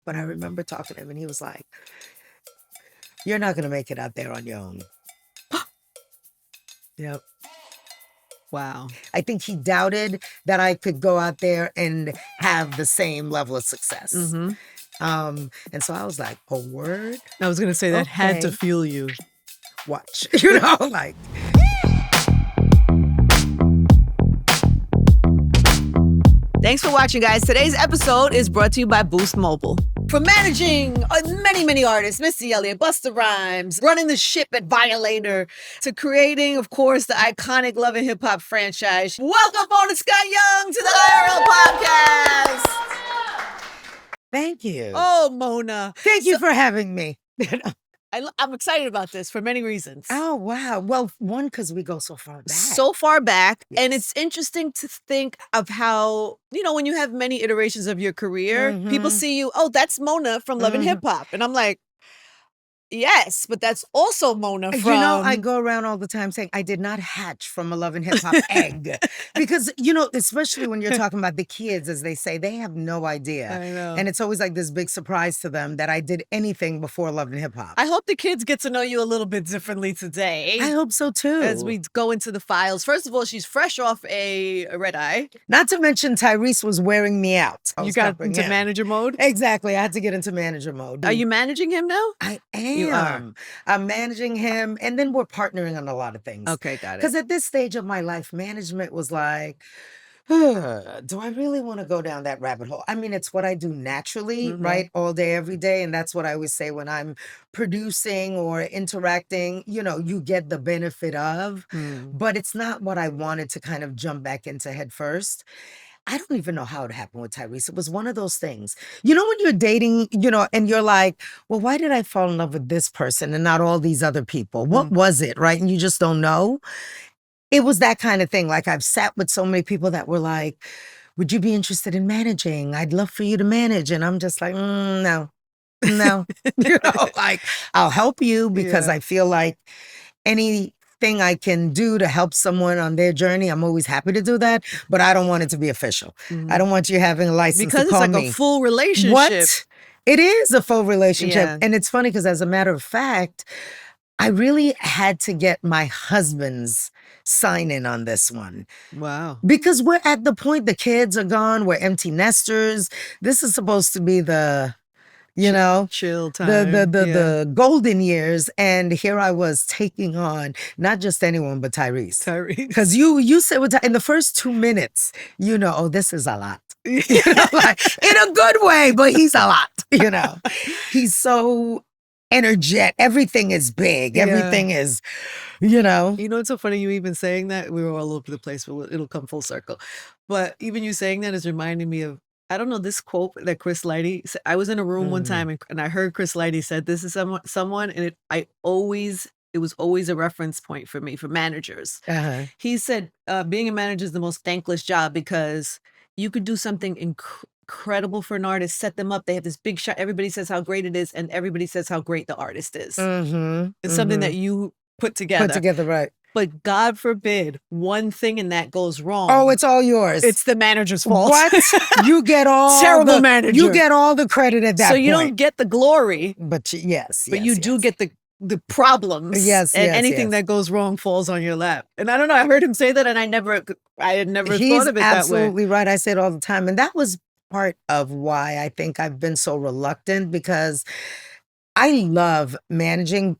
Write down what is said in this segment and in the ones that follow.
But I remember talking to him and he was like, you're not going to make it out there on your own. Yep. Wow. I think he doubted that I could go out there and have the same level of success. Mm-hmm. And so I was like, a word? I was going to say that had to Okay. fuel you. Watch, you know, like. Thanks for watching, guys. Today's episode is brought to you by Boost Mobile. From managing many artists, Missy Elliot, Busta Rhymes, running the ship at Violator, to creating, of course, the iconic Love and Hip Hop franchise. Welcome, Mona Scott Young, to the IRL Podcast. Thank you. Oh, Mona. Thank you for having me. I'm excited about this for many reasons. Oh, wow. Well, one, because we go so far back. So far back. Yes. And it's interesting to think of how, you know, when you have many iterations of your career, people see you, oh, that's Mona from Love and Hip Hop. And I'm like, yes, but that's also Mona from... You know, I go around all the time saying I did not hatch from a Love and Hip Hop egg. Because, you know, especially when you're talking about the kids, as they say, they have no idea. I know. And it's always like this big surprise to them that I did anything before Love and Hip Hop. I hope the kids get to know you a little bit differently today. I hope so, too. As we go into the files. First of all, she's fresh off a red eye. Not to mention Tyrese was wearing me out. You got into manager mode? Exactly. I had to get into manager mode. Are you managing him now? I am. You are. I'm managing him, and then we're partnering on a lot of things. Okay, got it. Because at this stage of my life, management was like, do I really want to go down that rabbit hole? I mean, it's what I do naturally, right? All day, every day. And that's what I always say when I'm producing or interacting, you know, you get the benefit of, but it's not what I wanted to kind of jump back into head first. I don't even know how it happened with Tyrese. It was one of those things. You know, when you're dating, you know, and you're like, well, why did I fall in love with this person and not all these other people? What was it, right? And you just don't know. It was that kind of thing. Like, I've sat with so many people that were like, would you be interested in managing? I'd love for you to manage. And I'm just like, no. You know, like, I'll help you because I feel like anything I can do to help someone on their journey, I'm always happy to do that, but I don't want it to be official. I don't want you having a license because to call it's like me. A full relationship. What? It is a full relationship. Yeah. And it's funny because, as a matter of fact, I really had to get my husband's sign in on this one. Wow. Because we're at the point, the kids are gone, we're empty nesters. This is supposed to be the, you know, chill time. The golden years. And here I was taking on not just anyone, but Tyrese. Because you said in the first 2 minutes, you know, oh, this is a lot. You know, like, in a good way, but he's a lot, you know. He's so energetic. Everything is big. Everything is, you know. You know, it's so funny you even saying that. We were all over the place, but it'll come full circle. But even you saying that is reminding me of, I don't know, this quote that Chris Lighty said. I was in a room one time and I heard Chris Lighty said, this is someone, and it was always a reference point for me, for managers. He said, being a manager is the most thankless job because you could do something incredible for an artist, set them up. They have this big shot. Everybody says how great it is, and everybody says how great the artist is. It's something that you put together. Put together, right. But God forbid one thing in that goes wrong. Oh, it's all yours. It's the manager's fault. What? You get all terrible manager. You get all the credit at that point. So you don't get the glory. But yes. But you do get the problems. Yes. And anything that goes wrong falls on your lap. And I don't know, I heard him say that and I had never thought of it that way. He's absolutely right. I say it all the time. And that was part of why I think I've been so reluctant, because I love managing,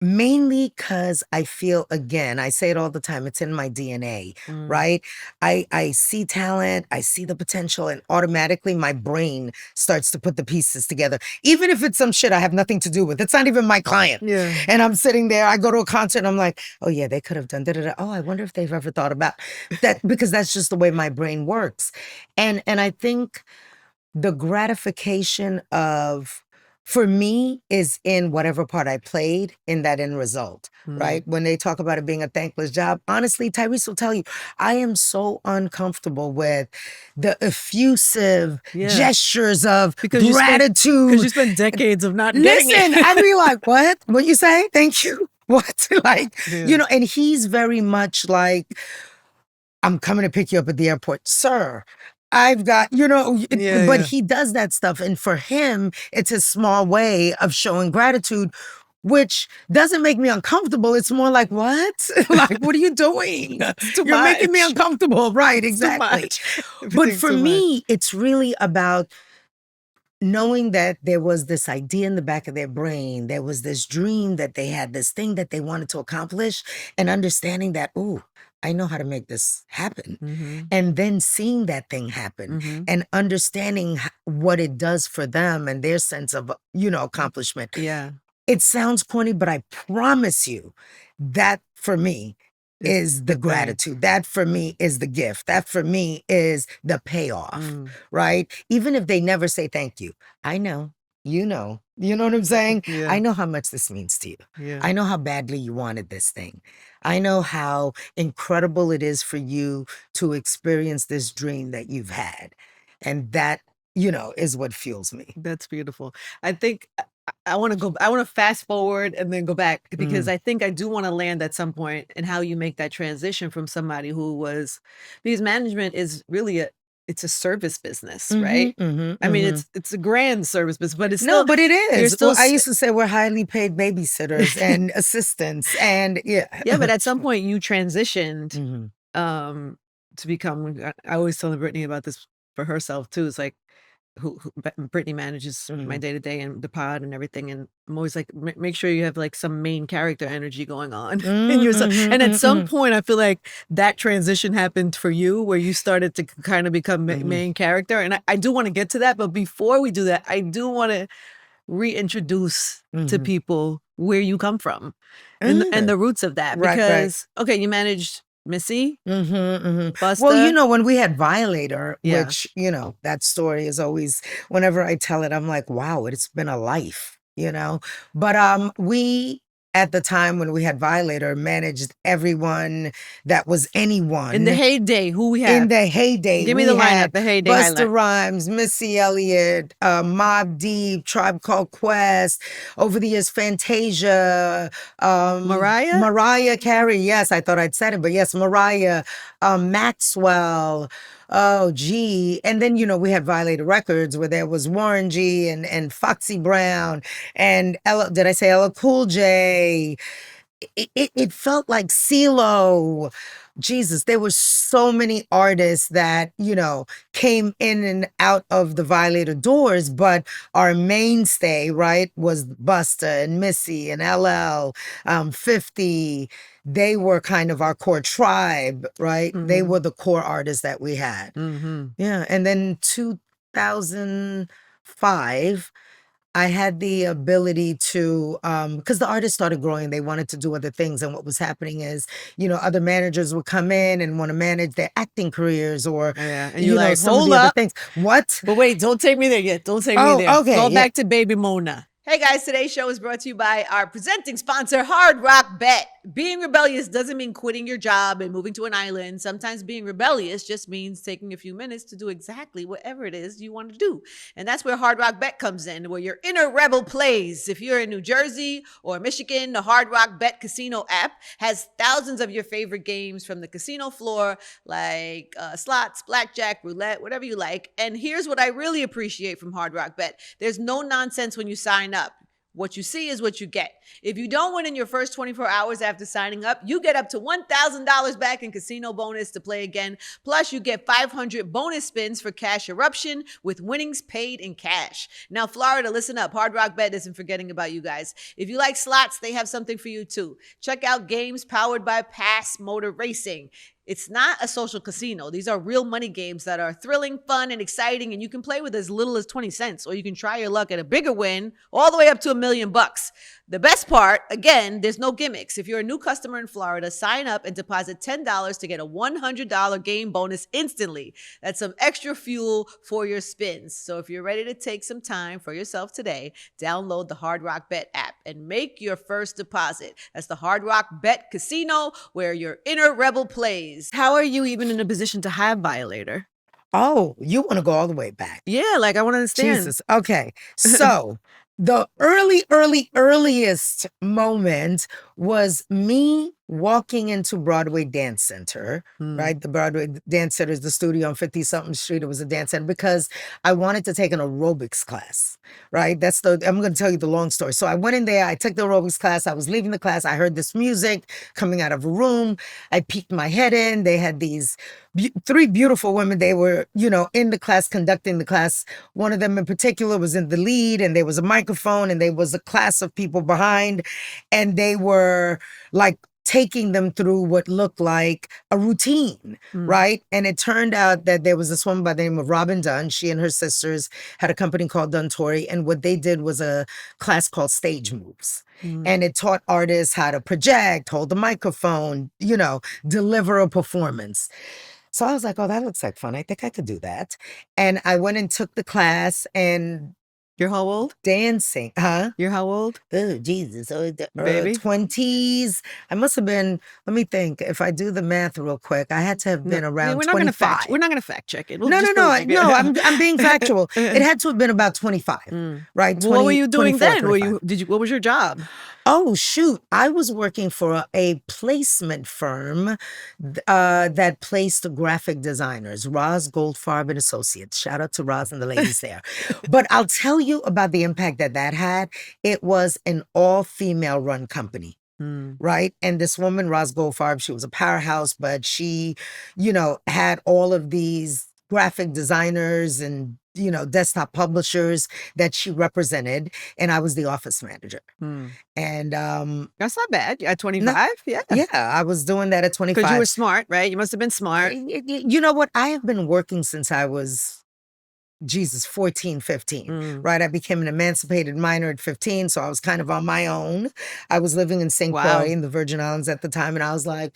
mainly because I feel, again, I say it all the time, it's in my DNA, right? I see talent, I see the potential, and automatically my brain starts to put the pieces together. Even if it's some shit I have nothing to do with. It's not even my client. Yeah. And I'm sitting there, I go to a concert, and I'm like, oh yeah, they could have done da-da-da. Oh, I wonder if they've ever thought about that, because that's just the way my brain works. And I think the gratification of, for me, is in whatever part I played in that end result, right? When they talk about it being a thankless job, honestly, Tyrese will tell you, I am so uncomfortable with the effusive gestures of gratitude. Because you spent decades of not getting it. Listen, I'd be like, what? What you say? Thank you. What? Like, you know, and he's very much like, I'm coming to pick you up at the airport. Sir, I've got, Yeah, but yeah. he does that stuff. And for him, it's a small way of showing gratitude, which doesn't make me uncomfortable. It's more like, what? Like, what are you doing? It's too You're making me much. uncomfortable. Right, It's too exactly. much. But Everything's for too much. me, it's really about knowing that there was this idea in the back of their brain, there was this dream that they had, this thing that they wanted to accomplish, and understanding that, ooh, I know how to make this happen. Mm-hmm. And then seeing that thing happen Mm-hmm. and understanding what it does for them and their sense of, accomplishment. Yeah. It sounds corny, but I promise you that for me It's is the the thing. gratitude. That for me is the gift. That for me is the payoff, right? Even if they never say thank you, I know, you know what I'm saying? Yeah. I know how much this means to you. Yeah. I know how badly you wanted this thing. I know how incredible it is for you to experience this dream that you've had. And that, is what fuels me. That's beautiful. I think I want to go. I want to fast forward and then go back because I think I do want to land at some point and how you make that transition from somebody who was, because management is really it's a service business, right? I mean, it's a grand service business, but it's No, still, but it you're is. still Well, I used to say we're highly paid babysitters and assistants, and yeah. yeah. But at some point, you transitioned Mhm. to become. I always tell Brittany about this for herself too. It's like Brittany manages my day to day and the pod and everything, and I'm always like, make sure you have like some main character energy going on in yourself. And at some point, I feel like that transition happened for you, where you started to kind of become main character. And I do want to get to that, but before we do that, I do want to reintroduce to people where you come from and the roots of that. Right, right. Because okay, you managed Missy, Well, Busta. when we had Violator, Yeah. which, that story is always, whenever I tell it, I'm like, wow, it's been a life, But we, at the time when we had Violator, managed everyone that was anyone. In the heyday, who we In have? the heyday, Give me we the lineup, had the heyday Busta highlight. Rhymes, Missy Elliot, Mobb Deep, Tribe Called Quest, over the years, Fantasia, Mariah? Mariah Carey. Yes, I thought I'd said it, but yes, Mariah, Maxwell. Oh, gee. And then, we had Violator Records where there was Warren G and Foxy Brown and Ella, did I say Ella Cool J? It felt like CeeLo. Jesus, there were so many artists that, came in and out of the Violator doors, but our mainstay, right, was Busta and Missy and LL, 50. They were kind of our core tribe, right? They were the core artists that we had. Yeah. And then 2005, I had the ability to, because the artists started growing, they wanted to do other things. And what was happening is, other managers would come in and want to manage their acting careers or, Yeah. And you're like, some of hold the other up. things. What? But wait, don't take me there yet. Don't take me Oh, there. okay, Go yeah. back to Baby Mona. Hey guys, today's show is brought to you by our presenting sponsor, Hard Rock Bet. Being rebellious doesn't mean quitting your job and moving to an island. Sometimes being rebellious just means taking a few minutes to do exactly whatever it is you want to do. And that's where Hard Rock Bet comes in, where your inner rebel plays. If you're in New Jersey or Michigan, the Hard Rock Bet Casino app has thousands of your favorite games from the casino floor, like slots, blackjack, roulette, whatever you like. And here's what I really appreciate from Hard Rock Bet. There's no nonsense when you sign up. What you see is what you get. If you don't win in your first 24 hours after signing up, you get up to $1,000 back in casino bonus to play again. Plus, you get 500 bonus spins for cash eruption with winnings paid in cash. Now, Florida, listen up. Hard Rock Bet isn't forgetting about you guys. If you like slots, they have something for you too. Check out games powered by Pass Motor Racing. It's not a social casino. These are real money games that are thrilling, fun, and exciting, and you can play with as little as 20 cents, or you can try your luck at a bigger win, all the way up to $1 million. The best part, again, there's no gimmicks. If you're a new customer in Florida, sign up and deposit $10 to get a $100 game bonus instantly. That's some extra fuel for your spins. So if you're ready to take some time for yourself today, download the Hard Rock Bet app and make your first deposit. That's the Hard Rock Bet Casino, where your inner rebel plays. How are you even in a position to have Violator? Oh, you want to go all the way back. Yeah, like I want to understand. Jesus. Okay. So the earliest moment was me walking into Broadway Dance Center, right? The Broadway Dance Center is the studio on 50-something Street. It was a dance center because I wanted to take an aerobics class, right? I'm going to tell you the long story. So I went in there, I took the aerobics class. I was leaving the class. I heard this music coming out of a room. I peeked my head in. They had these three beautiful women. They were, in the class, conducting the class. One of them in particular was in the lead, and there was a microphone, and there was a class of people behind, and they were like taking them through what looked like a routine, right? And it turned out that there was this woman by the name of Robin Dunn. She and her sisters had a company called Dunn Torrey, and what they did was a class called Stage Moves. And it taught artists how to project, hold the microphone, deliver a performance. So I was like, oh, that looks like fun. I think I could do that. And I went and took the class, and you're how old? Dancing, huh? You're how old? Oh, Jesus. Oh, Baby? 20s. I must have been, let me think. If I do the math real quick, I had to have been around we're 25. We're not going to fact check it. We'll No, I'm being factual. It had to have been about 25, right? Well, what were you doing then? 25. What was your job? Oh, shoot. I was working for a placement firm that placed graphic designers, Roz Goldfarb and Associates. Shout out to Roz and the ladies there. But I'll tell you about the impact that had. It was an all-female run company. Right. And this woman, Roz Goldfarb, she was a powerhouse, but she, had all of these graphic designers and, desktop publishers that she represented. And I was the office manager. And that's not bad. At 25? Yeah. Yeah. I was doing that at 25. Because you were smart, right? You must have been smart. You know what? I have been working since I was 14, 15, right? I became an emancipated minor at 15, so I was kind of on my own. I was living in St. Croix in the Virgin Islands at the time, and I was like,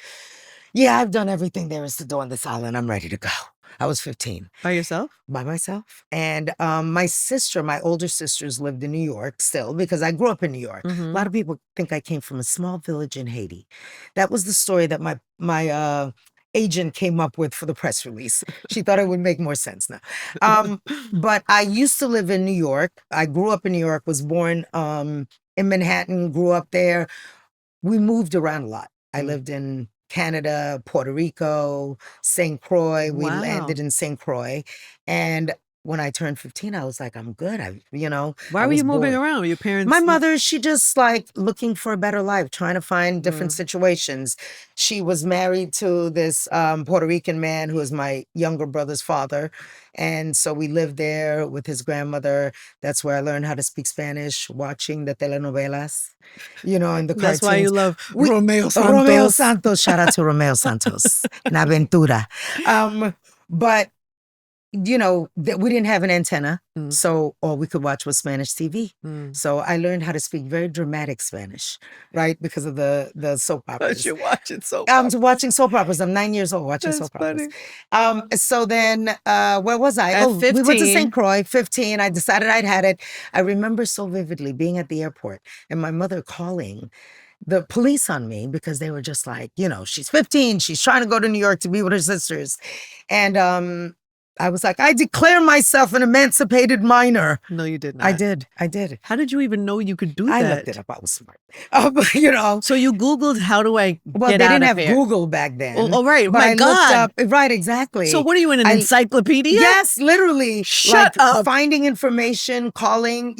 yeah, I've done everything there is to do on this island. I'm ready to go. I was 15. By yourself? By myself. And my older sisters lived in New York still, because I grew up in New York. A lot of people think I came from a small village in Haiti. That was the story that my agent came up with for the press release. She thought it would make more sense now. But I used to live in New York. I grew up in New York, was born in Manhattan, grew up there. We moved around a lot. I lived in Canada, Puerto Rico, St. Croix. We landed in St. Croix. And when I turned 15, I was like, I'm good. Why were you moving around? Your parents? My mother, she just like looking for a better life, trying to find different situations. She was married to this Puerto Rican man who was my younger brother's father. And so we lived there with his grandmother. That's where I learned how to speak Spanish, watching the telenovelas, in the cartoons. That's why you love Romeo Santos. Romeo Santos. Shout out to Romeo Santos. En Aventura. But we didn't have an antenna, so all we could watch was Spanish TV. So I learned how to speak very dramatic Spanish, right? Because of the soap operas. But you're watching soap operas. I'm watching soap operas. I'm 9 years old watching soap operas. So then, where was I? At 15. We went to St. Croix, 15. I decided I'd had it. I remember so vividly being at the airport and my mother calling the police on me because they were just like, she's 15. She's trying to go to New York to be with her sisters. And I was like, I declare myself an emancipated minor. No, you did not. I did. How did you even know you could do that? I looked it up. I was smart. So you Googled, how do I Well, get they out didn't of have here? Google back then. Oh, right. But My I God. looked up, right, exactly. So what are you, in an encyclopedia? Yes, literally. Shut up. Finding information, calling,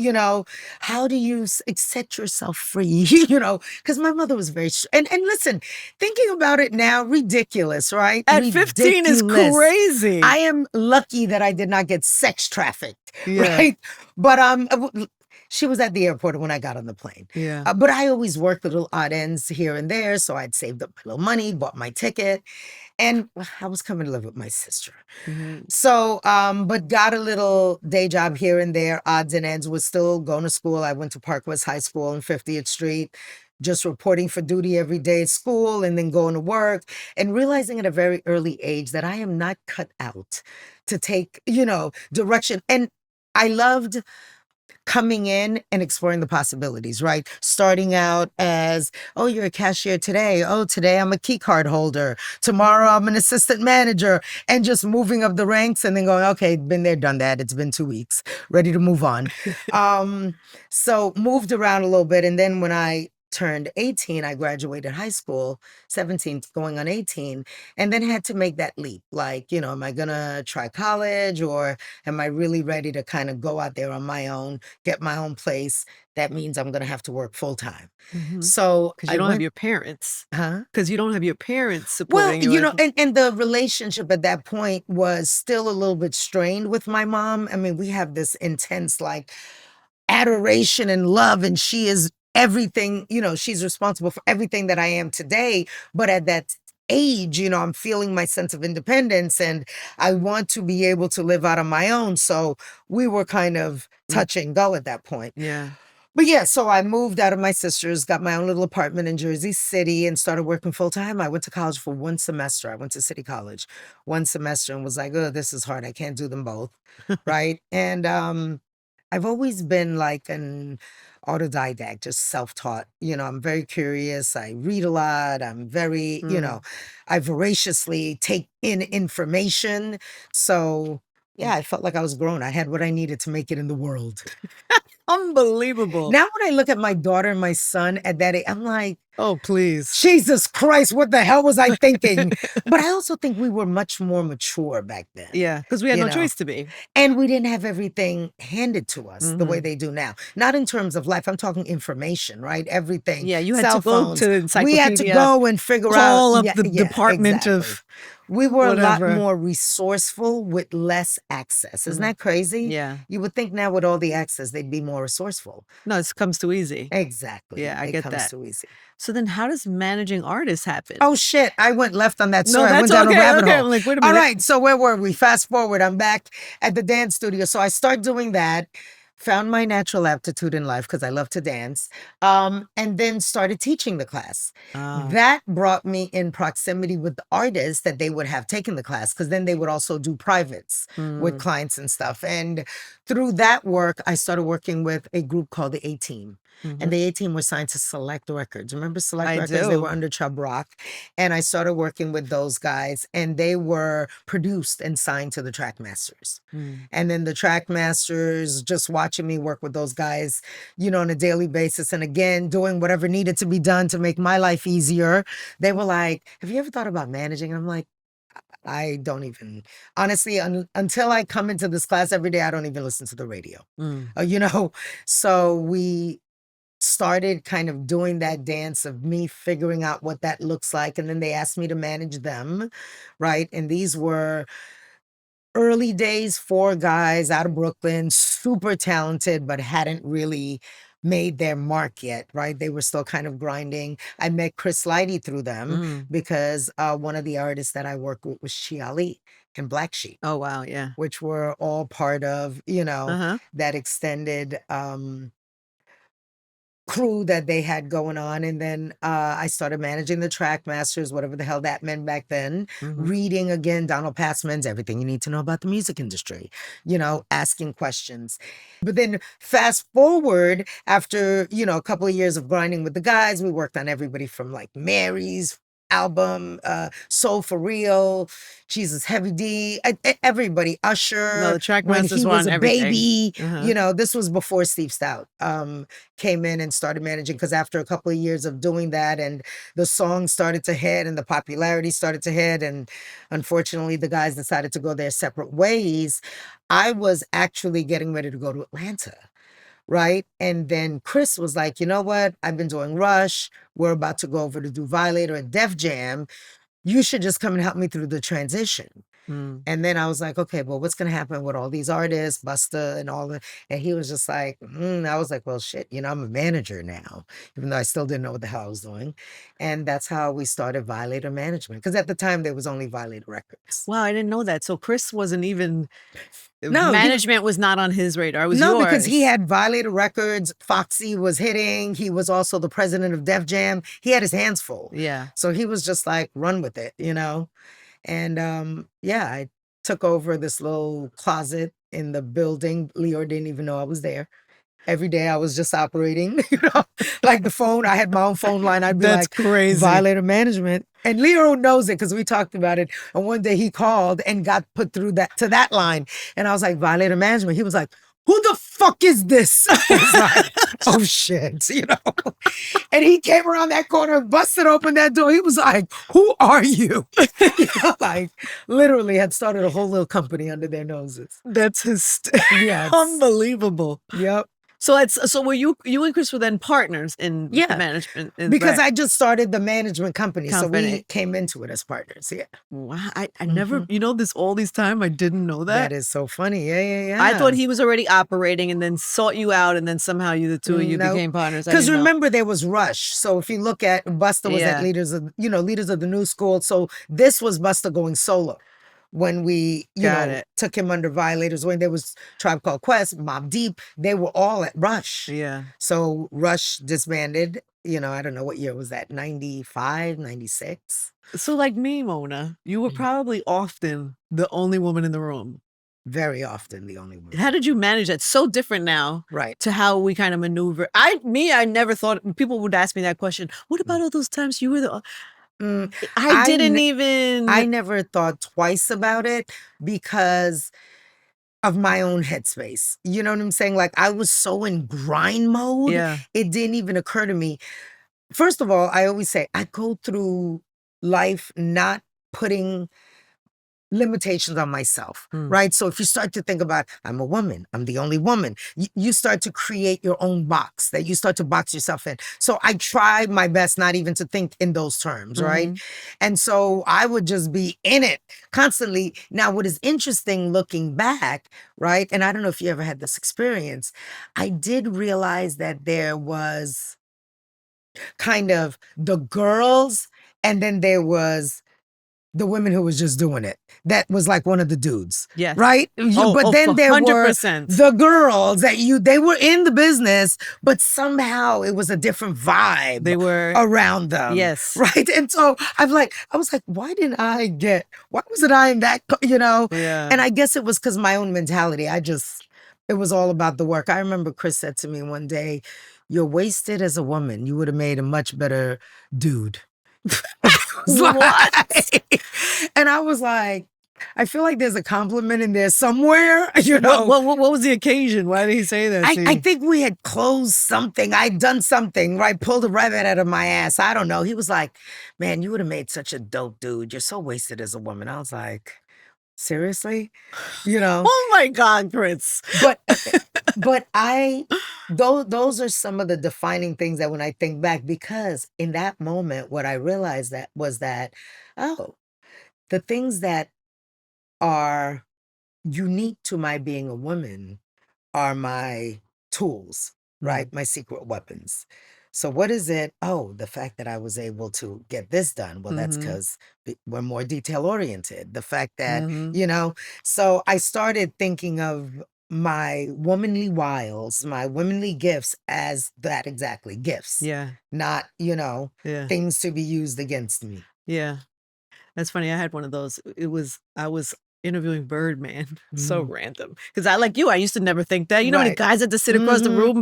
how do you set yourself free, because my mother was very, and listen, thinking about it now, ridiculous, right? At 15 is crazy. I am lucky that I did not get sex trafficked, Yeah. right? But she was at the airport when I got on the plane. Yeah. But I always worked little odd ends here and there, so I'd saved up a little money, bought my ticket, and I was coming to live with my sister. So, but got a little day job here and there, odds and ends, was still going to school. I went to Park West High School on 50th Street, just reporting for duty every day at school and then going to work, and realizing at a very early age that I am not cut out to take, direction. And I loved coming in and exploring the possibilities, right? Starting out as, oh, you're a cashier today. Oh, today I'm a key card holder. Tomorrow I'm an assistant manager, and just moving up the ranks and then going, okay, been there, done that. It's been 2 weeks, ready to move on. So moved around a little bit. And then when I turned 18, I graduated high school, 17, going on 18, and then had to make that leap. Like, am I gonna try college, or am I really ready to kind of go out there on my own, get my own place? That means I'm gonna have to work full time. So Because I you don't have went, your parents. huh? Because you don't have your parents Well, supporting you. and the relationship at that point was still a little bit strained with my mom. I mean, we have this intense, like, adoration and love, and she is everything, she's responsible for everything that I am today. But at that age, I'm feeling my sense of independence, and I want to be able to live out on my own. So we were kind of touch and go at that point. Yeah. But yeah, so I moved out of my sister's, got my own little apartment in Jersey City, and started working full time. I went to college for one semester. I went to City College one semester and was like, oh, this is hard. I can't do them both. Right. And I've always been like an autodidact, just self-taught. I'm very curious. I read a lot. I'm very, I voraciously take in information. So yeah, I felt like I was grown. I had what I needed to make it in the world. Unbelievable. Now, when I look at my daughter and my son at that age, I'm like, oh, please. Jesus Christ, what the hell was I thinking? But I also think we were much more mature back then. Yeah, because we had no choice to be. And we didn't have everything handed to us the way they do now. Not in terms of life. I'm talking information, right? Everything. Yeah, you had cell to go phones. to encyclopedia. We had to go and figure call out. up the department exactly. of We were whatever. a lot more resourceful with less access. Isn't that crazy? Yeah. You would think now with all the access, they'd be more resourceful. No, it comes too easy. Exactly. Yeah, I get that. It comes too easy. So then how does managing artists happen? Oh, shit. I went left on that story. No, I went that's down a rabbit hole. I'm like, wait a minute. All right. So where were we? Fast forward. I'm back at the dance studio. So I start doing that. Found my natural aptitude in life because I love to dance, and then started teaching the class. That brought me in proximity with the artists that they would have taken the class, because then they would also do privates with clients and stuff. And through that work, I started working with a group called the A-Team. And the A-Team was signed to Select Records. Remember Select Records? They were under Chubb Rock. And I started working with those guys, and they were produced and signed to the Trackmasters. And then the Trackmasters, just watching me work with those guys, on a daily basis, and again, doing whatever needed to be done to make my life easier. They were like, have you ever thought about managing? And I'm like, I don't even, honestly, until I come into this class every day, I don't even listen to the radio. So we started kind of doing that dance of me figuring out what that looks like. And then they asked me to manage them, right? And these were early days, 4 guys out of Brooklyn, super talented, but hadn't really made their mark yet, right? They were still kind of grinding. I met Chris Lighty through them because one of the artists that I worked with was Shiali and Black Sheep. Oh, wow. Yeah. Which were all part of, that extended crew that they had going on. And then I started managing the Trackmasters, whatever the hell that meant back then. Reading again, Donald Passman's Everything You Need to Know About the Music Industry, asking questions. But then fast forward, after, a couple of years of grinding with the guys, we worked on everybody from like Mary's album, Soul for Real, Jesus Heavy D, everybody, Usher. No, the Trackmasters when he was a everything. baby, this was before Steve Stout came in and started managing, because after a couple of years of doing that, and the songs started to hit and the popularity started to hit, and unfortunately the guys decided to go their separate ways, I was actually getting ready to go to Atlanta. Right. And then Chris was like, you know what? I've been doing Rush. We're about to go over to do Violator and Def Jam. You should just come and help me through the transition. And then I was like, okay, well, what's going to happen with all these artists, Busta and all that? And he was just like, I was like, well, shit, I'm a manager now, even though I still didn't know what the hell I was doing. And that's how we started Violator Management. Because at the time, there was only Violator Records. Wow, I didn't know that. So Chris wasn't even... No, management was not on his radar. It was yours. No, because he had Violator Records, Foxy was hitting. He was also the president of Def Jam. He had his hands full. Yeah. So he was just like, run with it, And I took over this little closet in the building. Leo didn't even know I was there. Every day I was just operating, like the phone. I had my own phone line. I'd be That's like, crazy. Violator Management. And Leo knows it because we talked about it. And one day he called and got put through to that line. And I was like, Violator Management. He was like, who the fuck is this? oh shit, you know. And he came around that corner, busted open that door. He was like, who are you? You know, like literally had started a whole little company under their noses. That's Yes. unbelievable. Yep. So were you and Chris were then partners in the Yeah. management? Because right. I just started the management company. So we Company. came into it as partners. Yeah. Wow, I never, all this time, I didn't know that. That is so funny. Yeah. I thought he was already operating and then sought you out, and then somehow the two of you Nope. became partners. Because remember, there was Rush. So if you look at Busta was Yeah. at Leaders of the New School. So this was Busta going solo. When we, Got it. took him under Violators, when there was Tribe Called Quest, Mobb Deep, they were all at Rush. Yeah. So Rush disbanded, I don't know what year was that, 95, 96? So like me, Mona, you were probably often the only woman in the room. Very often the only one. How did you manage that? So different now, Right, to how we kind of maneuver. I never thought, people would ask me that question. What about all those times you were the... I didn't even... I never thought twice about it because of my own headspace. You know what I'm saying? Like I was so in grind mode. Yeah. It didn't even occur to me. First of all, I always say I go through life not putting limitations on myself, right? So if you start to think about, I'm a woman, I'm the only woman, you start to create your own box that you start to box yourself in. So I try my best not even to think in those terms, right? And so I would just be in it constantly. Now, what is interesting looking back, right? And I don't know if you ever had this experience, I did realize that there was kind of the girls, and then there was the women who was just doing it. That was like one of the dudes. Yes. Right? But then there 100%. were the girls that they were in the business, but somehow it was a different vibe They were around them. Yes. Right? And so I was like, why wasn't I in that, Yeah. And I guess it was because my own mentality. It was all about the work. I remember Chris said to me one day, you're wasted as a woman. You would have made a much better dude. What? And I was like, I feel like there's a compliment in there somewhere, What was the occasion? Why did he say that? I think we had closed something. I'd done something, right? Pulled a rabbit out of my ass. I don't know. He was like, man, you would have made such a dope dude. You're so wasted as a woman. I was like, seriously? Oh my God, Chris. But those are some of the defining things that when I think back, because in that moment, what I realized was that, the things that are unique to my being a woman are my tools, right? My secret weapons. So what is it? Oh, the fact that I was able to get this done. Well, that's because we're more detail oriented. The fact that, so I started thinking of my womanly wiles, my womanly gifts as that exactly, gifts. Yeah. Not, things to be used against me. Yeah. That's funny. I had one of those. I was interviewing Birdman. So random. Because I, like you, I used to never think that. When the guys had to sit across the room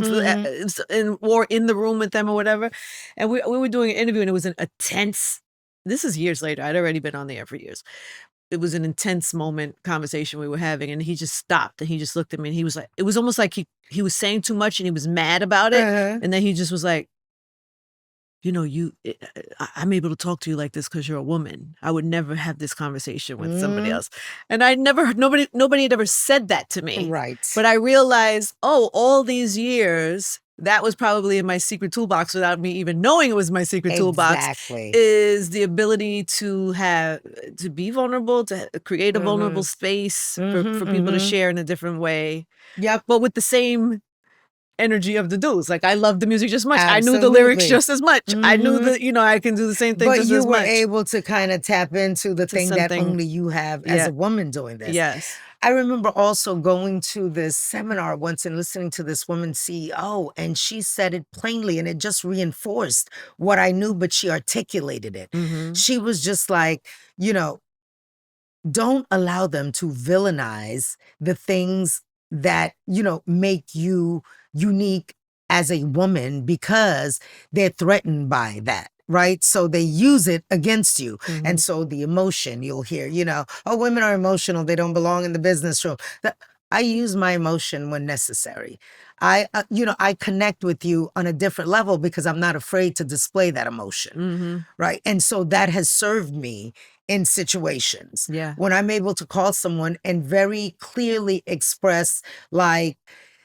or in the room with them or whatever. And we were doing an interview, and it was a tense, this is years later. I'd already been on the air for years. It was an intense conversation we were having, and he just stopped and he just looked at me, and he was like, it was almost like he was saying too much and he was mad about it. And then he just was like, I'm able to talk to you like this because you're a woman. I would never have this conversation with somebody else. And I never, nobody had ever said that to me. Right. But I realized, all these years, that was probably in my secret toolbox without me even knowing it was my secret toolbox, is the ability to be vulnerable, to create a vulnerable space for people to share in a different way. Yep. But with the same energy of the dudes. Like, I love the music just as much. Absolutely. I knew the lyrics just as much. I knew that, I can do the same thing just as much. But you were able to kind of tap into the thing that only you have as a woman doing this. Yes. I remember also going to this seminar once and listening to this woman CEO, and she said it plainly, and it just reinforced what I knew, but she articulated it. She was just like, don't allow them to villainize the things that, make you unique as a woman, because they're threatened by that. Right? So they use it against you. And so the emotion you'll hear, women are emotional. They don't belong in the business room. I use my emotion when necessary. I connect with you on a different level because I'm not afraid to display that emotion. Mm-hmm. Right. And so that has served me in situations Yeah. when I'm able to call someone and very clearly express, like,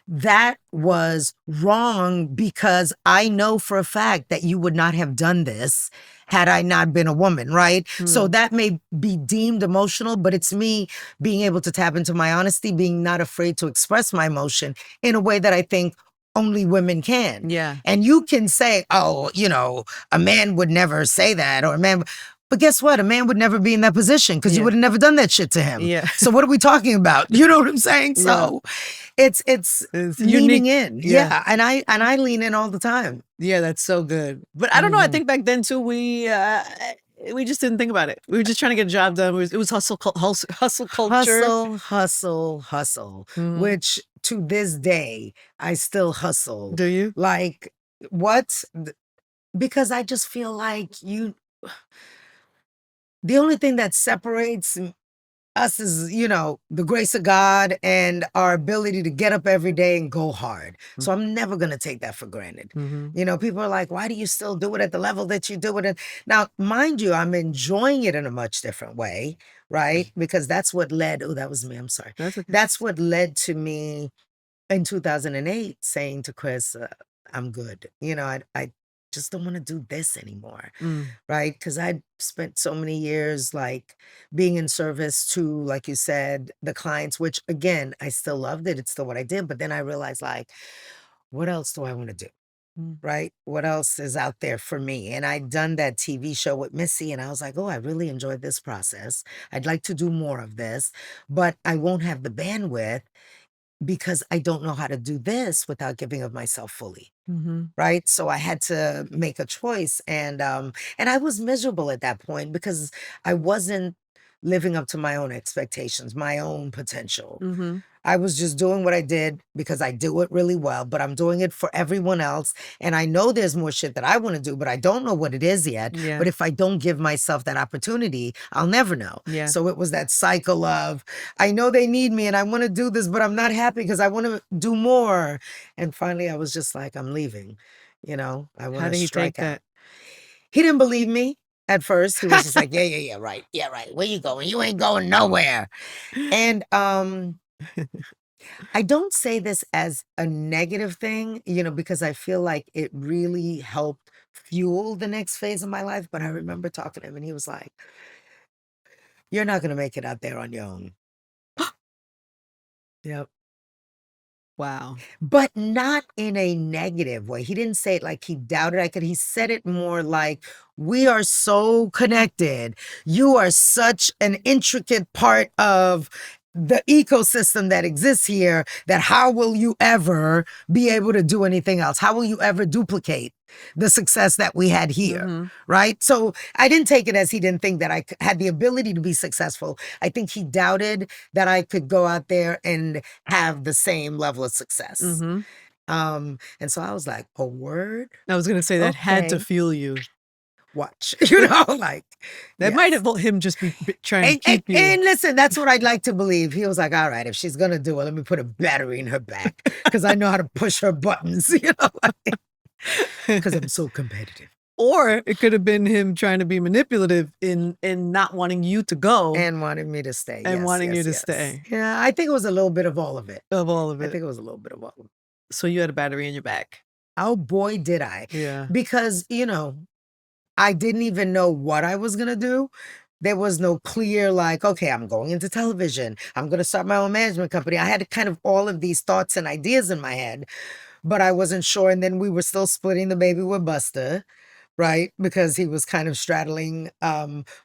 that was wrong because I know for a fact that you would not have done this had I not been a woman, right? So that may be deemed emotional, but it's me being able to tap into my honesty, being not afraid to express my emotion in a way that I think only women can. Yeah. And you can say, oh, a man would never say that, or a man. But guess what? A man would never be in that position because you Yeah. would have never done that shit to him. Yeah. So what are we talking about? You know what I'm saying? Yeah. So it's It's leaning unique. in. Yeah. Yeah. And I lean in all the time. Yeah, that's so good. But I don't know. I think back then too, we just didn't think about it. We were just trying to get a job done. It was hustle culture. Hustle, hustle, hustle. Mhm. Which to this day I still hustle. Do you? Like, what? Because I just feel like the only thing that separates us is, the grace of God and our ability to get up every day and go hard. So I'm never going to take that for granted. Mm-hmm. People are like, why do you still do it at the level that you do it at? Now, mind you, I'm enjoying it in a much different way, right? Because that's what led, oh, that was me, I'm sorry. That's okay. That's what led to me in 2008 saying to Chris, I'm good. I just don't want to do this anymore. Right? Because I'd spent so many years like being in service to, like you said, the clients, which again, I still loved it. It's still what I did. But then I realized, like, what else do I want to do? Right? What else is out there for me? And I'd done that TV show with Missy, and I was like, oh, I really enjoyed this process. I'd like to do more of this, but I won't have the bandwidth because I don't know how to do this without giving of myself fully. Mm-hmm. Right. So I had to make a choice. And I was miserable at that point because I wasn't living up to my own expectations, my own potential. Mm-hmm. I was just doing what I did because I do it really well, but I'm doing it for everyone else. And I know there's more shit that I want to do, but I don't know what it is yet. Yeah. But if I don't give myself that opportunity, I'll never know. Yeah. So it was that cycle of, I know they need me and I want to do this, but I'm not happy because I want to do more. And finally, I was just like, I'm leaving. I How want did to he strike take out. that? He didn't believe me at first. He was just like, yeah, right. Yeah, right. Where you going? You ain't going nowhere. And I don't say this as a negative thing, because I feel like it really helped fuel the next phase of my life. But I remember talking to him and he was like, you're not going to make it out there on your own. Yep. Wow. But not in a negative way. He didn't say it like he doubted I could. He said it more like, we are so connected. You are such an intricate part of the ecosystem that exists here that how will you ever be able to do anything else? How will you ever duplicate the success that we had here? Right? So I didn't take it as he didn't think that I had the ability to be successful. I think he doubted that I could go out there and have the same level of success. And so I was like, a word? I was going to say that had to Okay. fuel you. Watch, like That might have him just be trying to keep you. And listen, that's what I'd like to believe. He was like, all right, if she's gonna do it, let me put a battery in her back because I know how to push her buttons, because I'm so competitive. Or it could have been him trying to be manipulative in not wanting you to go and wanting me to stay. and Yes, wanting you yes, to yes. stay. Yeah, I think it was a little bit of all of it. Of all of I it. think it was a little bit of all of it. So you had a battery in your back. Oh boy, did I. Yeah. Because, I didn't even know what I was gonna do. There was no clear, like, okay, I'm going into television. I'm going to start my own management company. I had kind of all of these thoughts and ideas in my head, but I wasn't sure. And then we were still splitting the baby with Busta, right? Because he was kind of straddling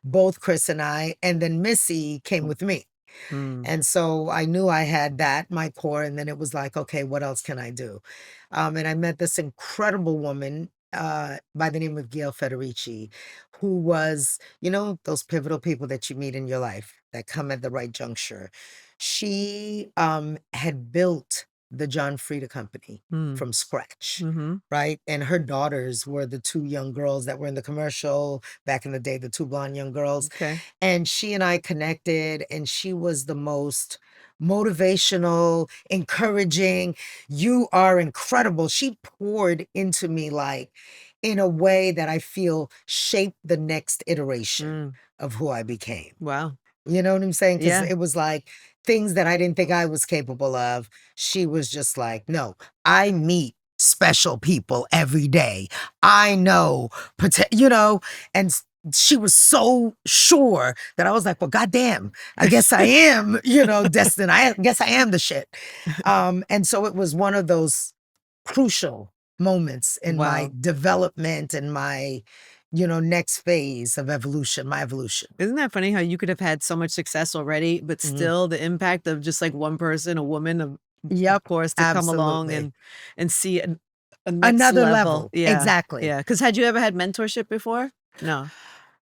both Chris and I. And then Missy came with me. And so I knew I had that, my core. And then it was like, okay, what else can I do? And I met this incredible woman by the name of Gail Federici, who was, those pivotal people that you meet in your life that come at the right juncture. She had built the John Frieda Company from scratch, right? And her daughters were the two young girls that were in the commercial back in the day, the two blonde young girls. Okay. And she and I connected, and she was the most motivational, encouraging. You are incredible. She poured into me like in a way that I feel shaped the next iteration Mm. of who I became. Wow. You know what I'm saying? Because Yeah. it was like things that I didn't think I was capable of. She was just like, no, I meet special people every day. I know, and she was so sure that I was like, well, goddamn, I guess I am, destined. I guess I am the shit. And so it was one of those crucial moments in my Wow. development and my, next phase of evolution, my evolution. Isn't that funny how you could have had so much success already, but Mhm. still the impact of just like one person, a woman, of Yep, course, to come along absolutely. and see a next Another level. level, Yeah. exactly. Yeah. Because had you ever had mentorship before? No.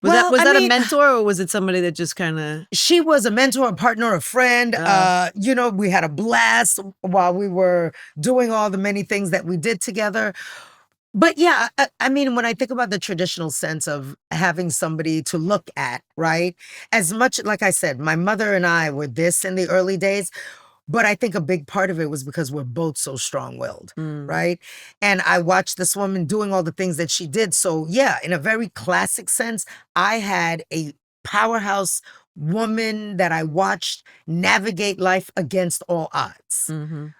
Was that Well, was I that a mean, mentor or was it somebody that just kinda she was a mentor, a partner, a friend. uh, We had a blast while we were doing all the many things that we did together. But yeah, I mean, when I think about the traditional sense of having somebody to look at, right? As much, like I said, my mother and I were this in the early days. But I think a big part of it was because we're both so strong-willed, mm, right? And I watched this woman doing all the things that she did. So yeah, in a very classic sense, I had a powerhouse woman that I watched navigate life against all odds. mhm,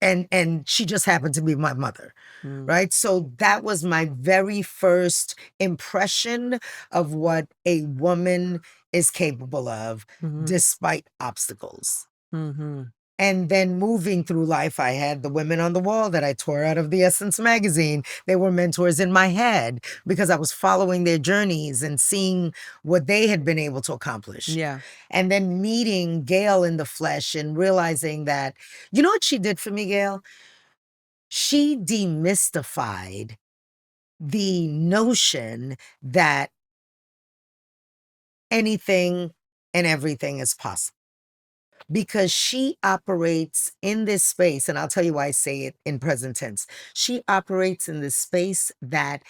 And she just happened to be my mother, mm, right? So that was my very first impression of what a woman is capable of mhm, despite obstacles. mhm. And then moving through life, I had the women on the wall that I tore out of the Essence magazine. They were mentors in my head because I was following their journeys and seeing what they had been able to accomplish. Yeah. And then meeting Gail in the flesh and realizing that, you know what she did for me, Gail? She demystified the notion that anything and everything is possible, because she operates in this space, and I'll tell you why I say it in present tense. She operates in this space that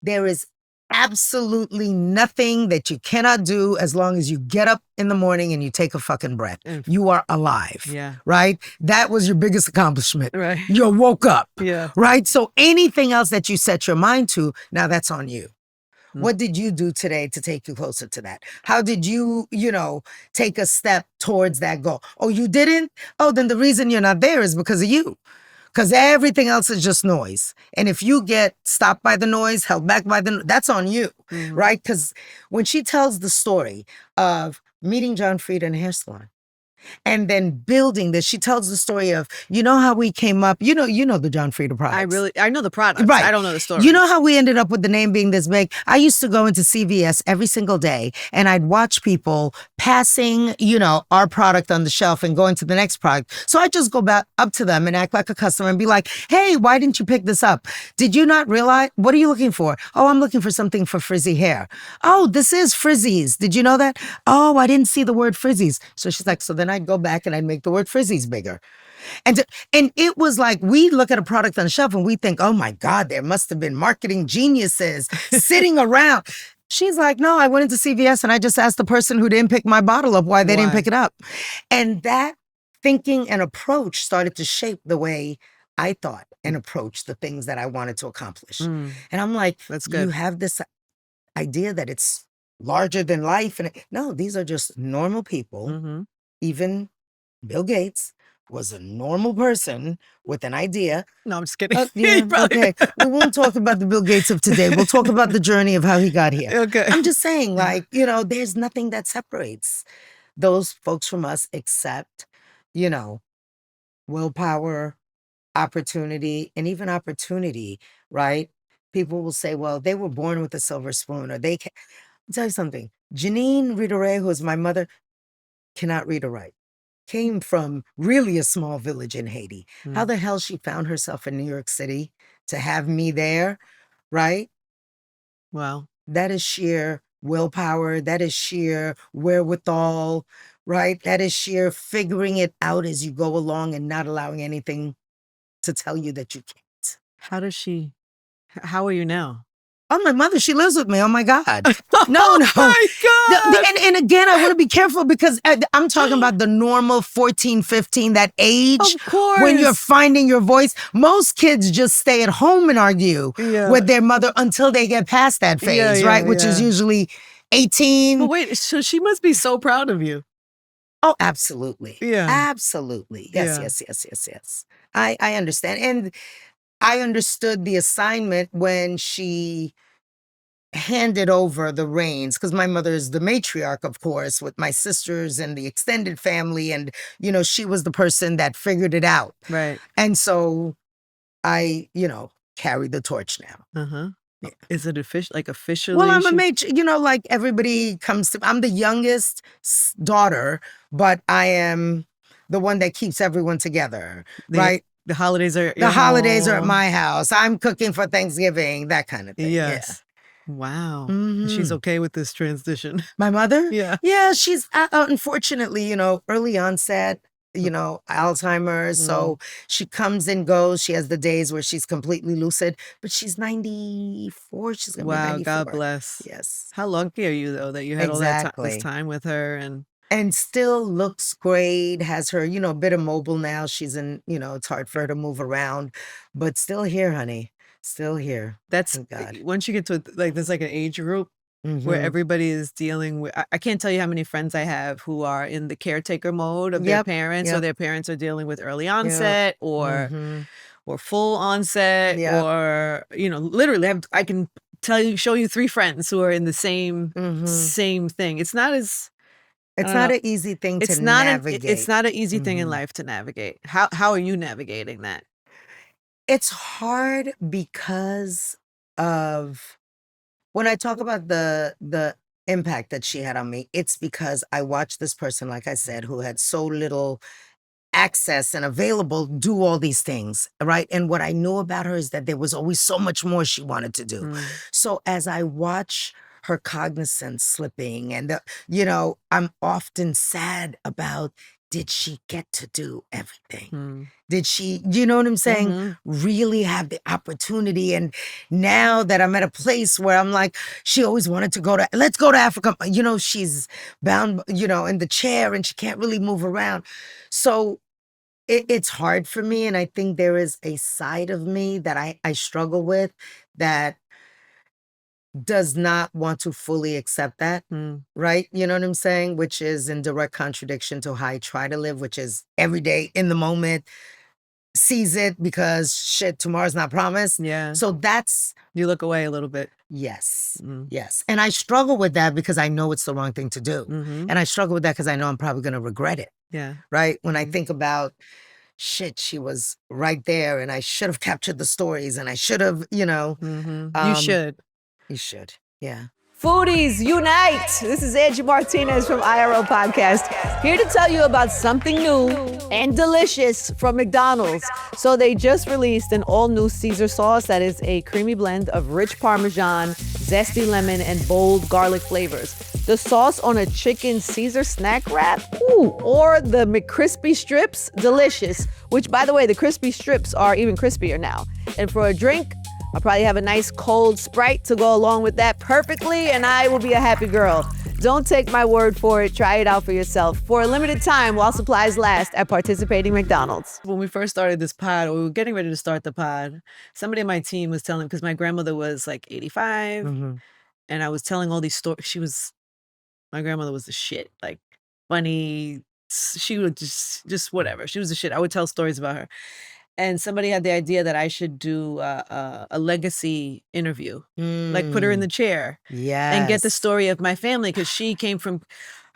there is absolutely nothing that you cannot do as long as you get up in the morning and you take a fucking breath. And You are alive, yeah. right? That was your biggest accomplishment. Right. You woke up, Yeah. right? So anything else that you set your mind to, now that's on you. Mm, What did you do today to take you closer to that? How did you, take a step towards that goal? Oh, you didn't? Oh, then the reason you're not there is because of you. Because everything else is just noise. And if you get stopped by the noise, held back by that's on you, mhm. right? Because when she tells the story of meeting John Frieda in a hair salon, and then building this, she tells the story of, how we came up, the John Frieda products. I know the products. I Right. don't know the You know stories. how we ended up with the name being this big? I used to go into CVS every single day and I'd watch people passing, our product on the shelf and going to the next product. So I just go back up to them and act like a customer and be like, hey, why didn't you pick this up? Did you not realize? What are you looking for? Oh, I'm looking for something for frizzy hair. Oh, this is frizzies. Did you know that? Oh, I didn't see the word frizzies. So she's like, so then I'd go back and I'd make the word frizzies bigger. And it was like, we look at a product on the shelf and we think, oh my God, there must have been marketing geniuses sitting around. She's like, no, I went into CVS and I just asked the person who didn't pick my bottle up why they didn't pick Why? it up. And that thinking and approach started to shape the way I thought and approached the things that I wanted to accomplish. Mm, And I'm like, that's you good. have this idea that it's larger than life. And no, these are just normal people. Mhm. Even Bill Gates was a normal person with an idea. No, I'm just kidding. Oh, You yeah, probably okay. We won't talk about the Bill Gates of today. We'll talk about the journey of how he got here. Okay. I'm just saying, like, there's nothing that separates those folks from us except, you know, willpower, opportunity, and even opportunity, right? People will say, well, they were born with a silver spoon, or they can. I'll tell you something. Janine Rita, who is my mother, cannot read or write. Came from really a small village in Haiti. How Mm, the hell she found herself in New York City to have me there, right? wow. That is sheer willpower. That is sheer wherewithal, right? That is sheer figuring it out as you go along and not allowing anything to tell you that you can't. How are you now? Oh, my mother, she lives with me. Oh, my God. No. Oh my God. And again, I want to be careful because I'm talking about the normal 14, 15, that age. Of course. When you're finding your voice. Most kids just stay at home and argue with their mother until they get past that phase, right? Which is usually 18. But wait, so she must be so proud of you. Oh, absolutely. Yeah. Absolutely. Yes. I understand. And I understood the assignment when she handed over the reins, because my mother is the matriarch, of course, with my sisters and the extended family. And, she was the person that figured it out. Right. And so I, carry the torch now. Uh-huh. Is it officially? Well, I'm a like everybody comes to, I'm the youngest daughter, but I am the one that keeps everyone together, right? The holidays are at my house. I'm cooking for Thanksgiving, that kind of thing. Yes. Yeah. Wow. Mm-hmm. She's okay with this transition. My mother? Yeah. Yeah, she's unfortunately, early onset, Alzheimer's. So she comes and goes. She has the days where she's completely lucid, but she's 94. She's going to be 94. God bless. Yes. How lucky are you, though, that you had all this time with her and still looks great, has her, a bit immobile now. She's in, it's hard for her to move around, but still here, honey. Still here. That's God. Once you get to there's an age group where everybody is dealing with, I can't tell you how many friends I have who are in the caretaker mode of their parents, or their parents are dealing with early onset or full onset, or, literally I can show you 3 friends who are in the same thing. It's not as, it's not an easy thing to navigate. It's not an easy thing in life to navigate. How are you navigating that? It's hard because of, when I talk about the impact that she had on me, it's because I watched this person, like I said, who had so little access and available, do all these things, right? And what I knew about her is that there was always so much more she wanted to do. So as I watch her cognizance slipping, and I'm often sad about, did she get to do everything? Did she, you know what I'm saying? Really have the opportunity. And now that I'm at a place where I'm like, she always wanted to let's go to Africa. She's bound, in the chair and she can't really move around. So it's hard for me. And I think there is a side of me that I struggle with that does not want to fully accept that, right? You know what I'm saying? Which is in direct contradiction to how I try to live, which is every day in the moment, seize it, because shit, tomorrow's not promised. Yeah. So that's... You look away a little bit. Yes. Yes. And I struggle with that because I know it's the wrong thing to do. And I struggle with that because I know I'm probably going to regret it. Yeah. Right? When I think about, shit, she was right there and I should have captured the stories and I should have, You should. You should. Yeah. Foodies unite! This is Angie Martinez from IRL Podcast, here to tell you about something new and delicious from McDonald's. So they just released an all-new Caesar sauce that is a creamy blend of rich Parmesan, zesty lemon, and bold garlic flavors. The sauce on a chicken Caesar snack wrap, or the McCrispy strips, delicious. Which, by the way, the crispy strips are even crispier now. And for a drink, I'll probably have a nice cold Sprite to go along with that perfectly, and I will be a happy girl. Don't take my word for it. Try it out for yourself for a limited time while supplies last at participating McDonald's. When we first started this pod, or we were getting ready to start the pod, somebody on my team was telling, because my grandmother was like 85, and I was telling all these stories. My grandmother was the shit, like funny. She would just whatever. She was the shit. I would tell stories about her. And somebody had the idea that I should do a legacy interview, like put her in the chair and get the story of my family, because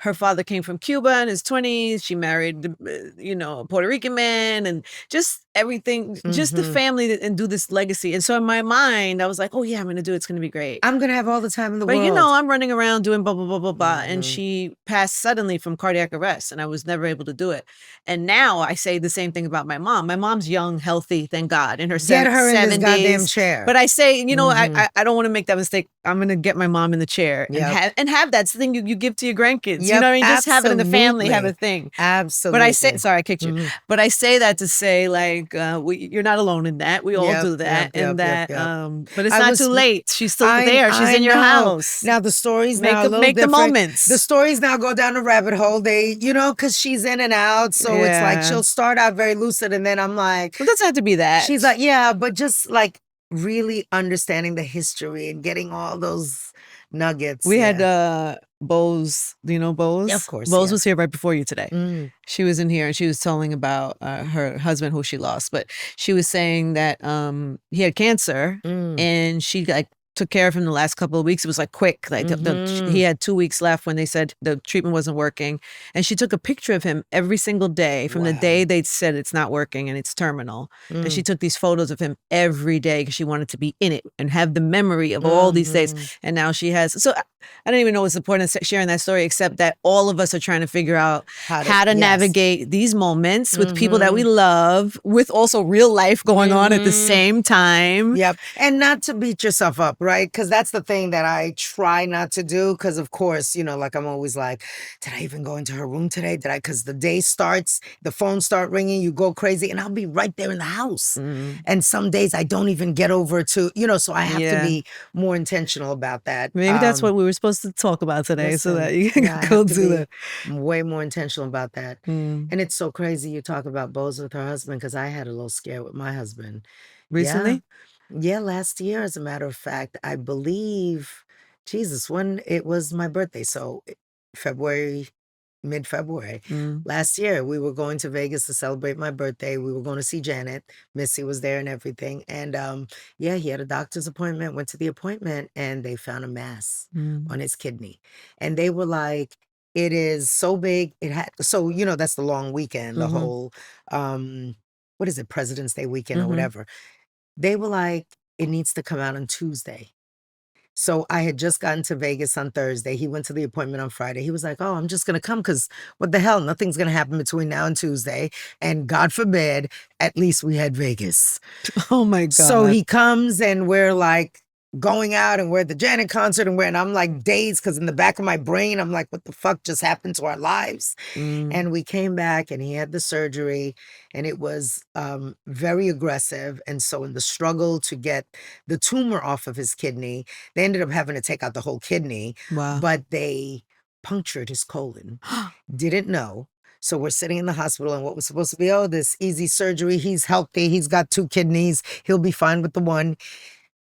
her father came from Cuba in his 20s. She married, a Puerto Rican man, and just everything, just the family, and do this legacy. And so in my mind, I was like, oh yeah, I'm going to do it. It's going to be great. I'm going to have all the time in the world. But I'm running around doing blah, blah, blah, blah, blah. And she passed suddenly from cardiac arrest, and I was never able to do it. And now I say the same thing about my mom. My mom's young, healthy, thank God, in her 70s. Get her in this goddamn chair. But I say, I don't want to make that mistake. I'm going to get my mom in the chair and have that thing you give to your grandkids. You know what I mean? Just have it in the family, have a thing. Absolutely. But I say, sorry, I kicked you. But I say that to say, like, think you're not alone in that. We all do that, and that. But it's I not was too late. She's still I there. She's in your know. house. Now the stories Make now a the- little make the different. moments. The stories now go down a rabbit hole. They, because she's in and out, so it's like Yeah. she'll start out very lucid, and then I'm like, It doesn't have to be that. she's like, yeah, but just like really understanding the history and getting all those nuggets. We yeah. had Bose. Do you know Bose? Yeah, of course, Bose yeah. was here right before you today. Mm. She was in here and she was telling about her husband who she lost. But she was saying that he had cancer and she like took care of him the last couple of weeks. It was like quick. Like he had 2 weeks left when they said the treatment wasn't working. And she took a picture of him every single day from the day they said it's not working and it's terminal. And she took these photos of him every day because she wanted to be in it and have the memory of all these days. And now she has. So I don't even know what's the point of sharing that story, except that all of us are trying to figure out how to navigate these moments with people that we love, with also real life going on at the same time. Yep. And not to beat yourself up, right? Because that's the thing that I try not to do. Because, of course, like I'm always like, did I even go into her room today? Because the day starts, the phone start ringing, you go crazy, and I'll be right there in the house. And some days I don't even get over to, so I have to be more intentional about that. Maybe that's what we were supposed to talk about today, so that you can go do that. Way more intentional about that. And it's so crazy you talk about Bose with her husband, because I had a little scare with my husband. Recently? Yeah, last year, as a matter of fact, I believe, Jesus, when it was my birthday. So mid-February. Last year, we were going to Vegas to celebrate my birthday. We were going to see Janet. Missy was there and everything. And he had a doctor's appointment, went to the appointment, and they found a mass on his kidney. And they were like, it is so big. So, that's the long weekend, the whole, what is it, President's Day weekend or whatever. They were like, it needs to come out on Tuesday. So I had just gotten to Vegas on Thursday. He went to the appointment on Friday. He was like, oh, I'm just going to come because what the hell? Nothing's going to happen between now and Tuesday. And God forbid, at least we had Vegas. Oh my God. So he comes and we're like going out and we're at the Janet concert and I'm like dazed because in the back of my brain, I'm like, what the fuck just happened to our lives? And we came back and he had the surgery and it was very aggressive. And so in the struggle to get the tumor off of his kidney, they ended up having to take out the whole kidney. Wow. But they punctured his colon. Didn't know. So we're sitting in the hospital and what was supposed to be, this easy surgery. He's healthy. He's got 2 kidneys. He'll be fine with the one.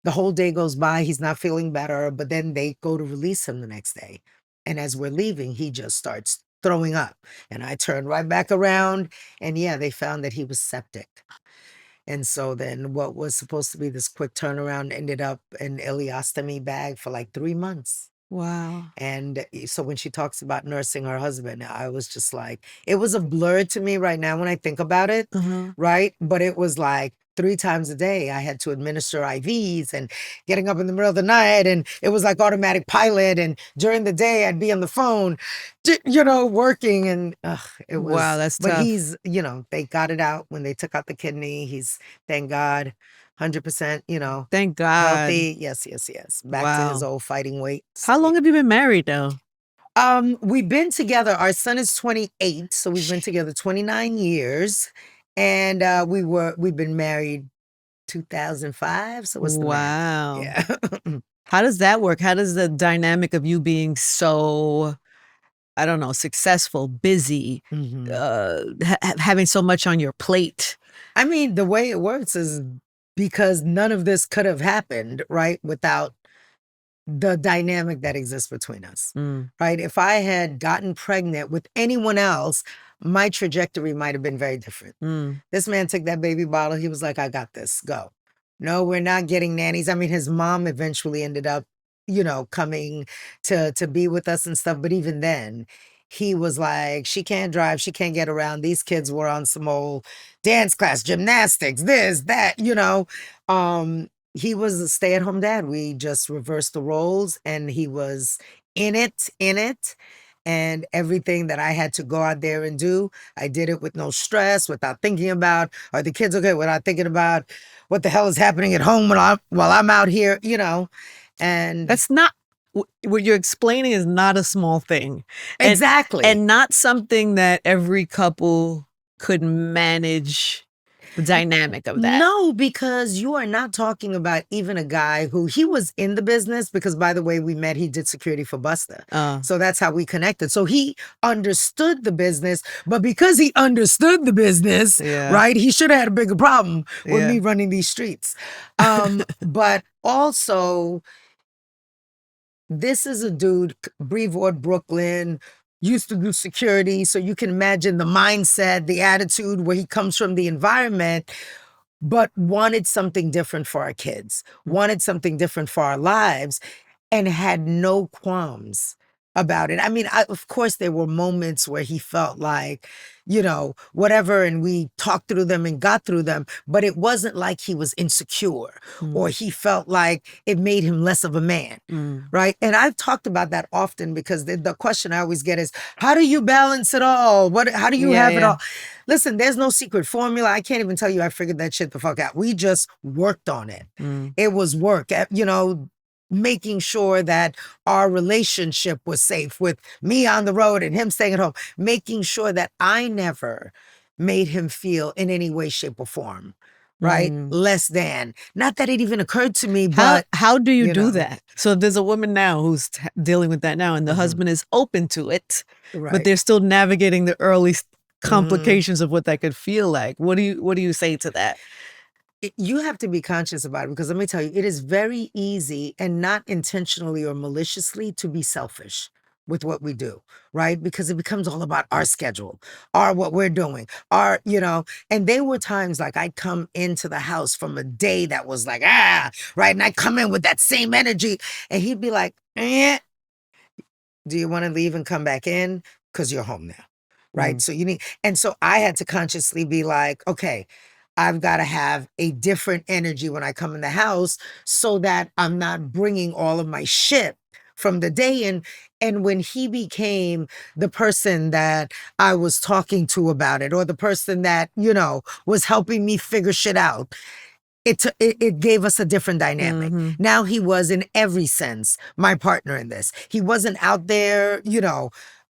The whole day goes by, he's not feeling better, but then they go to release him the next day. And as we're leaving, he just starts throwing up. And I turned right back around and they found that he was septic. And so then what was supposed to be this quick turnaround ended up an ileostomy bag for like 3 months. Wow. And so when she talks about nursing her husband, I was just like, it was a blur to me right now when I think about it, right? But it was like 3 times a day I had to administer IVs and getting up in the middle of the night, and it was like automatic pilot, and during the day I'd be on the phone, working, and it was, wow, that's but tough. he's, they got it out when they took out the kidney. He's, thank God, 100%, Thank God. healthy. Yes. Back to his old fighting weight. How long have you been married though? We've been together. Our son is 28, so we've been together 29 years. And we've been married 2005. So what's the wow. math? Yeah. How does that work? How does the dynamic of you being so, I don't know, successful, busy, having so much on your plate? I mean, the way it works is because none of this could have happened, right, without the dynamic that exists between us, right? If I had gotten pregnant with anyone else, my trajectory might have been very different. This man took that baby bottle. He was like, I got this, go. No, we're not getting nannies. I mean, his mom eventually ended up, coming to be with us and stuff. But even then, he was like, she can't drive. She can't get around. These kids were on some old dance class, gymnastics, this, that, he was a stay-at-home dad. We just reversed the roles and he was in it. And everything that I had to go out there and do, I did it with no stress, without thinking about, are the kids okay? Without thinking about what the hell is happening at home while I'm out here, and that's not, what you're explaining is not a small thing. Exactly. And not something that every couple could manage the dynamic of that. No, because you are not talking about even a guy who he was in the business because, by the way, we met, he did security for Busta. So that's how we connected. So he understood the business, but because he understood the business, right, he should have had a bigger problem with me running these streets. But also, this is a dude, Brevard, Brooklyn, used to do security. So you can imagine the mindset, the attitude, where he comes from, the environment, but wanted something different for our kids, wanted something different for our lives, and had no qualms about it. I mean, of course, there were moments where he felt like, you know, whatever, and we talked through them and got through them, but it wasn't like he was insecure or he felt like it made him less of a man, right? And I've talked about that often because the question I always get is, how do you balance it all? How do you have it all? Listen, there's no secret formula. I can't even tell you I figured that shit the fuck out. We just worked on it. It was work, you know, making sure that our relationship was safe with me on the road and him staying at home, making sure that I never made him feel in any way, shape, or form, right? Less than. Not that it even occurred to me, but how do you do that? So there's a woman now who's dealing with that now, and the husband is open to it, but they're still navigating the early complications of what that could feel like. What do you say to that? You have to be conscious about it, because let me tell you, it is very easy, and not intentionally or maliciously, to be selfish with what we do, right? Because it becomes all about our schedule, what we're doing, you know, and there were times like I'd come into the house from a day that was like, right? And I'd come in with that same energy, and he'd be like, do you want to leave and come back in? Because you're home now, right? So and so I had to consciously be like, okay, I've got to have a different energy when I come in the house so that I'm not bringing all of my shit from the day in. And when he became the person that I was talking to about it, or the person that, you know, was helping me figure shit out, it gave us a different dynamic. Now he was, in every sense, my partner in this. He wasn't out there, you know,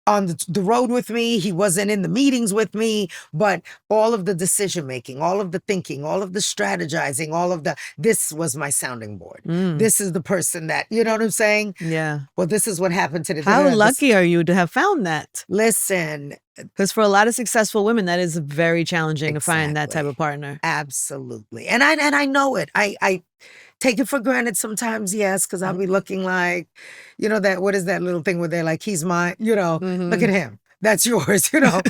on the road with me. He wasn't in the meetings with me, but all of the decision making, all of the thinking, all of the strategizing, this was my sounding board. This is the person that, you know what I'm saying? Yeah. Well, this is what happened to the. How lucky are you to have found that? Listen, because for a lot of successful women, that is very challenging to find that type of partner. Absolutely, and I know it. I take it for granted sometimes, yes, because I'll be looking like, you know, what is that little thing where they're like, he's mine, you know, look at him, that's yours, you know.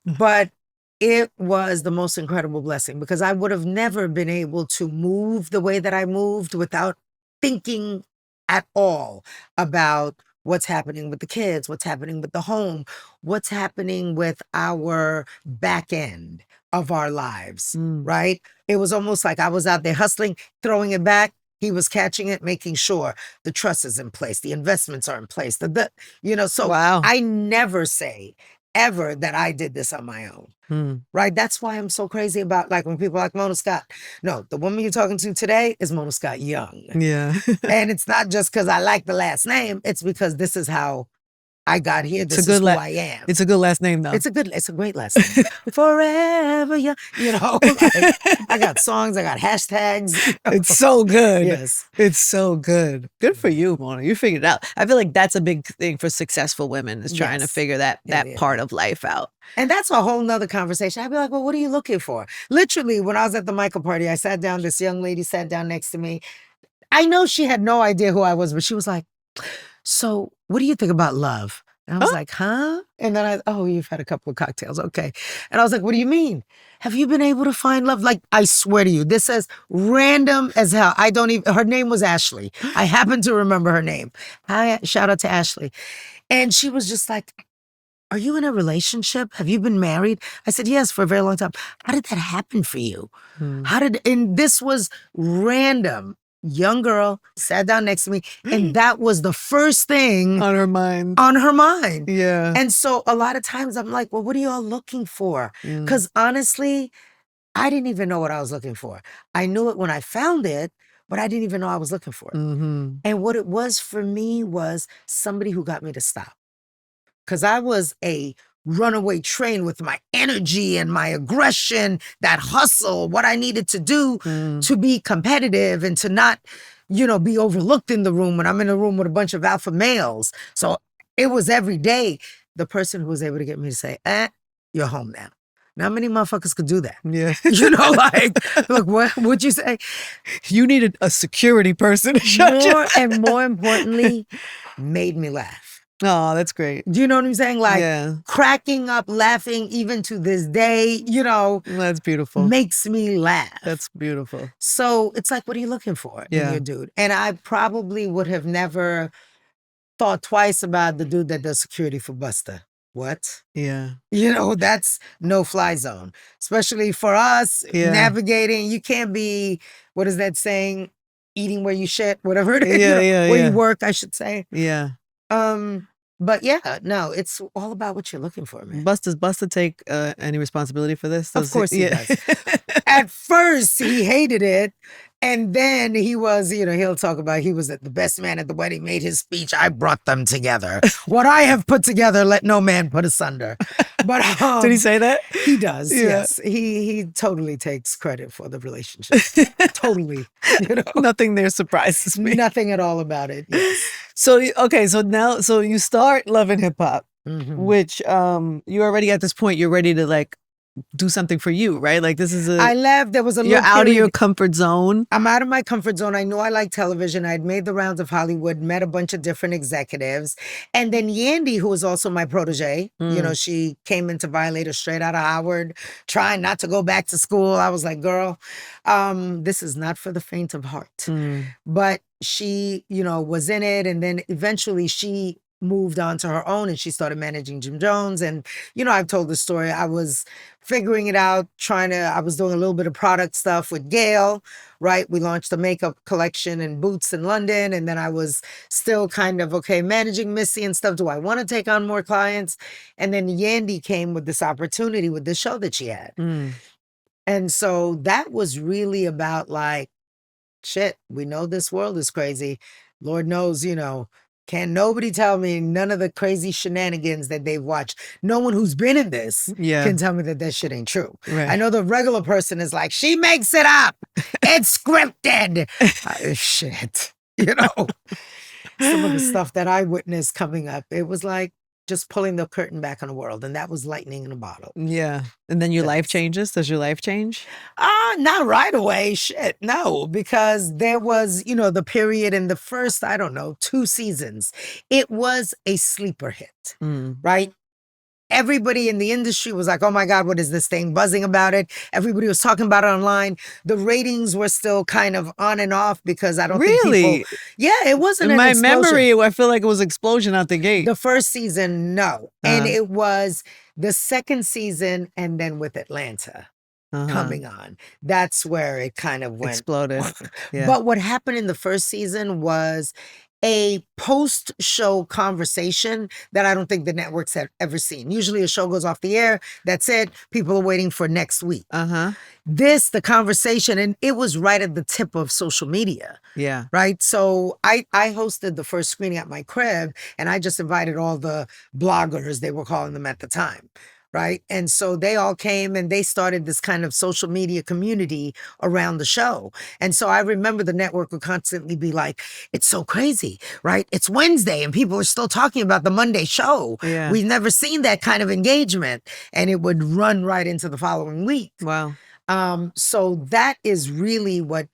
But it was the most incredible blessing, because I would have never been able to move the way that I moved without thinking at all about what's happening with the kids, what's happening with the home, what's happening with our back end of our lives, right? It was almost like I was out there hustling, throwing it back. He was catching it, making sure the trust is in place, the investments are in place, you know, so I never say ever that I did this on my own, right? That's why I'm so crazy about, like, when people are like Mona Scott. No, the woman you're talking to today is Mona Scott Young. Yeah. And it's not just because I like the last name, it's because this is how I got here. This is who I am. It's a good last name, though. It's a great last name. Forever young. You know, like, I got songs, I got hashtags. You know? It's so good. Yes. It's so good. Good for you, Mona. You figured it out. I feel like that's a big thing for successful women, is trying to figure that part of life out. And that's a whole nother conversation. I'd be like, well, what are you looking for? Literally, when I was at the Michael party, I sat down, this young lady sat down next to me. I know she had no idea who I was, but she was like, so what do you think about love? And I was like, huh? And then you've had a couple of cocktails. Okay. And I was like, what do you mean? Have you been able to find love? Like, I swear to you, this is random as hell. Her name was Ashley. I happen to remember her name. Shout out to Ashley. And she was just like, are you in a relationship? Have you been married? I said, yes, for a very long time. How did that happen for you? And this was random. Young girl sat down next to me, and that was the first thing on her mind. Yeah. And so a lot of times I'm like, well, what are y'all looking for? Because honestly, I didn't even know what I was looking for. I knew it when I found it, but I didn't even know I was looking for it. And what it was for me was somebody who got me to stop. Because I was a runaway train with my energy and my aggression, that hustle, what I needed to do to be competitive and to not, be overlooked in the room when I'm in a room with a bunch of alpha males. So it was every day the person who was able to get me to say, you're home now. Not many motherfuckers could do that. Yeah. Look, what'd you say? You needed a security person to shut you. And more importantly, made me laugh. Oh, that's great. Do you know what I'm saying? Like Yeah. cracking up, laughing, even to this day, That's beautiful. makes me laugh. That's beautiful. So it's like, what are you looking for in your dude? And I probably would have never thought twice about the dude that does security for Busta. What? Yeah. That's no fly zone, especially for us navigating. You can't be, what is that saying? Eating where you shit, whatever it is. Where you work, I should say. Yeah. But no, it's all about what you're looking for, man. Does Busta take any responsibility for this? Of course he does. At first, he hated it. And then he was, he'll talk about he was the best man at the wedding, made his speech. I brought them together. What I have put together, let no man put asunder. But did he say that? He does. Yeah. Yes, he totally takes credit for the relationship. Totally. Nothing there surprises me. Nothing at all about it. Yes. So so you start loving hip hop, which you already at this point you're ready to do something for you, right? Like this is I left. There was a little you're out period. of your comfort zone. I'm out of my comfort zone. I knew I liked television. I'd made the rounds of Hollywood, met a bunch of different executives. And then Yandy, who was also my protege, she came into Violator straight out of Howard, trying not to go back to school. I was like, girl, this is not for the faint of heart. But she, was in it. And then eventually she moved on to her own and she started managing Jim Jones. And, I've told the story. I was figuring it out, I was doing a little bit of product stuff with Gail, right? We launched a makeup collection and boots in London. And then I was still kind of, managing Missy and stuff. Do I want to take on more clients? And then Yandy came with this opportunity with the show that she had. And so that was really about shit, we know this world is crazy. Lord knows, can nobody tell me none of the crazy shenanigans that they've watched? No one who's been in this can tell me that shit ain't true. Right. I know the regular person is like, she makes it up. It's scripted. Shit. Some of the stuff that I witnessed coming up, it was like just pulling the curtain back on the world. And that was lightning in a bottle. Yeah. And then your life changes. Does your life change? Not right away. Shit, no. Because there was, the period in the first, 2 seasons. It was a sleeper hit, right? Everybody in the industry was like, oh my God, what is this thing? Buzzing about it. Everybody was talking about it online. The ratings were still kind of on and off because I don't think people... Yeah, it wasn't in my explosion. memory, I feel like it was explosion out the gate. The first season, no. And it was the second season and then with Atlanta coming on. That's where it kind of went... Exploded. Yeah. But what happened in the first season was a post-show conversation that I don't think the networks have ever seen. Usually a show goes off the air, that's it. People are waiting for next week. The conversation, and it was right at the tip of social media. Yeah. Right? So I hosted the first screening at my crib, and I just invited all the bloggers, they were calling them at the time. Right. And so they all came and they started this kind of social media community around the show. And so I remember the network would constantly be like, it's so crazy, right? It's Wednesday and people are still talking about the Monday show. Yeah. We've never seen that kind of engagement. And it would run right into the following week. Wow. So that is really what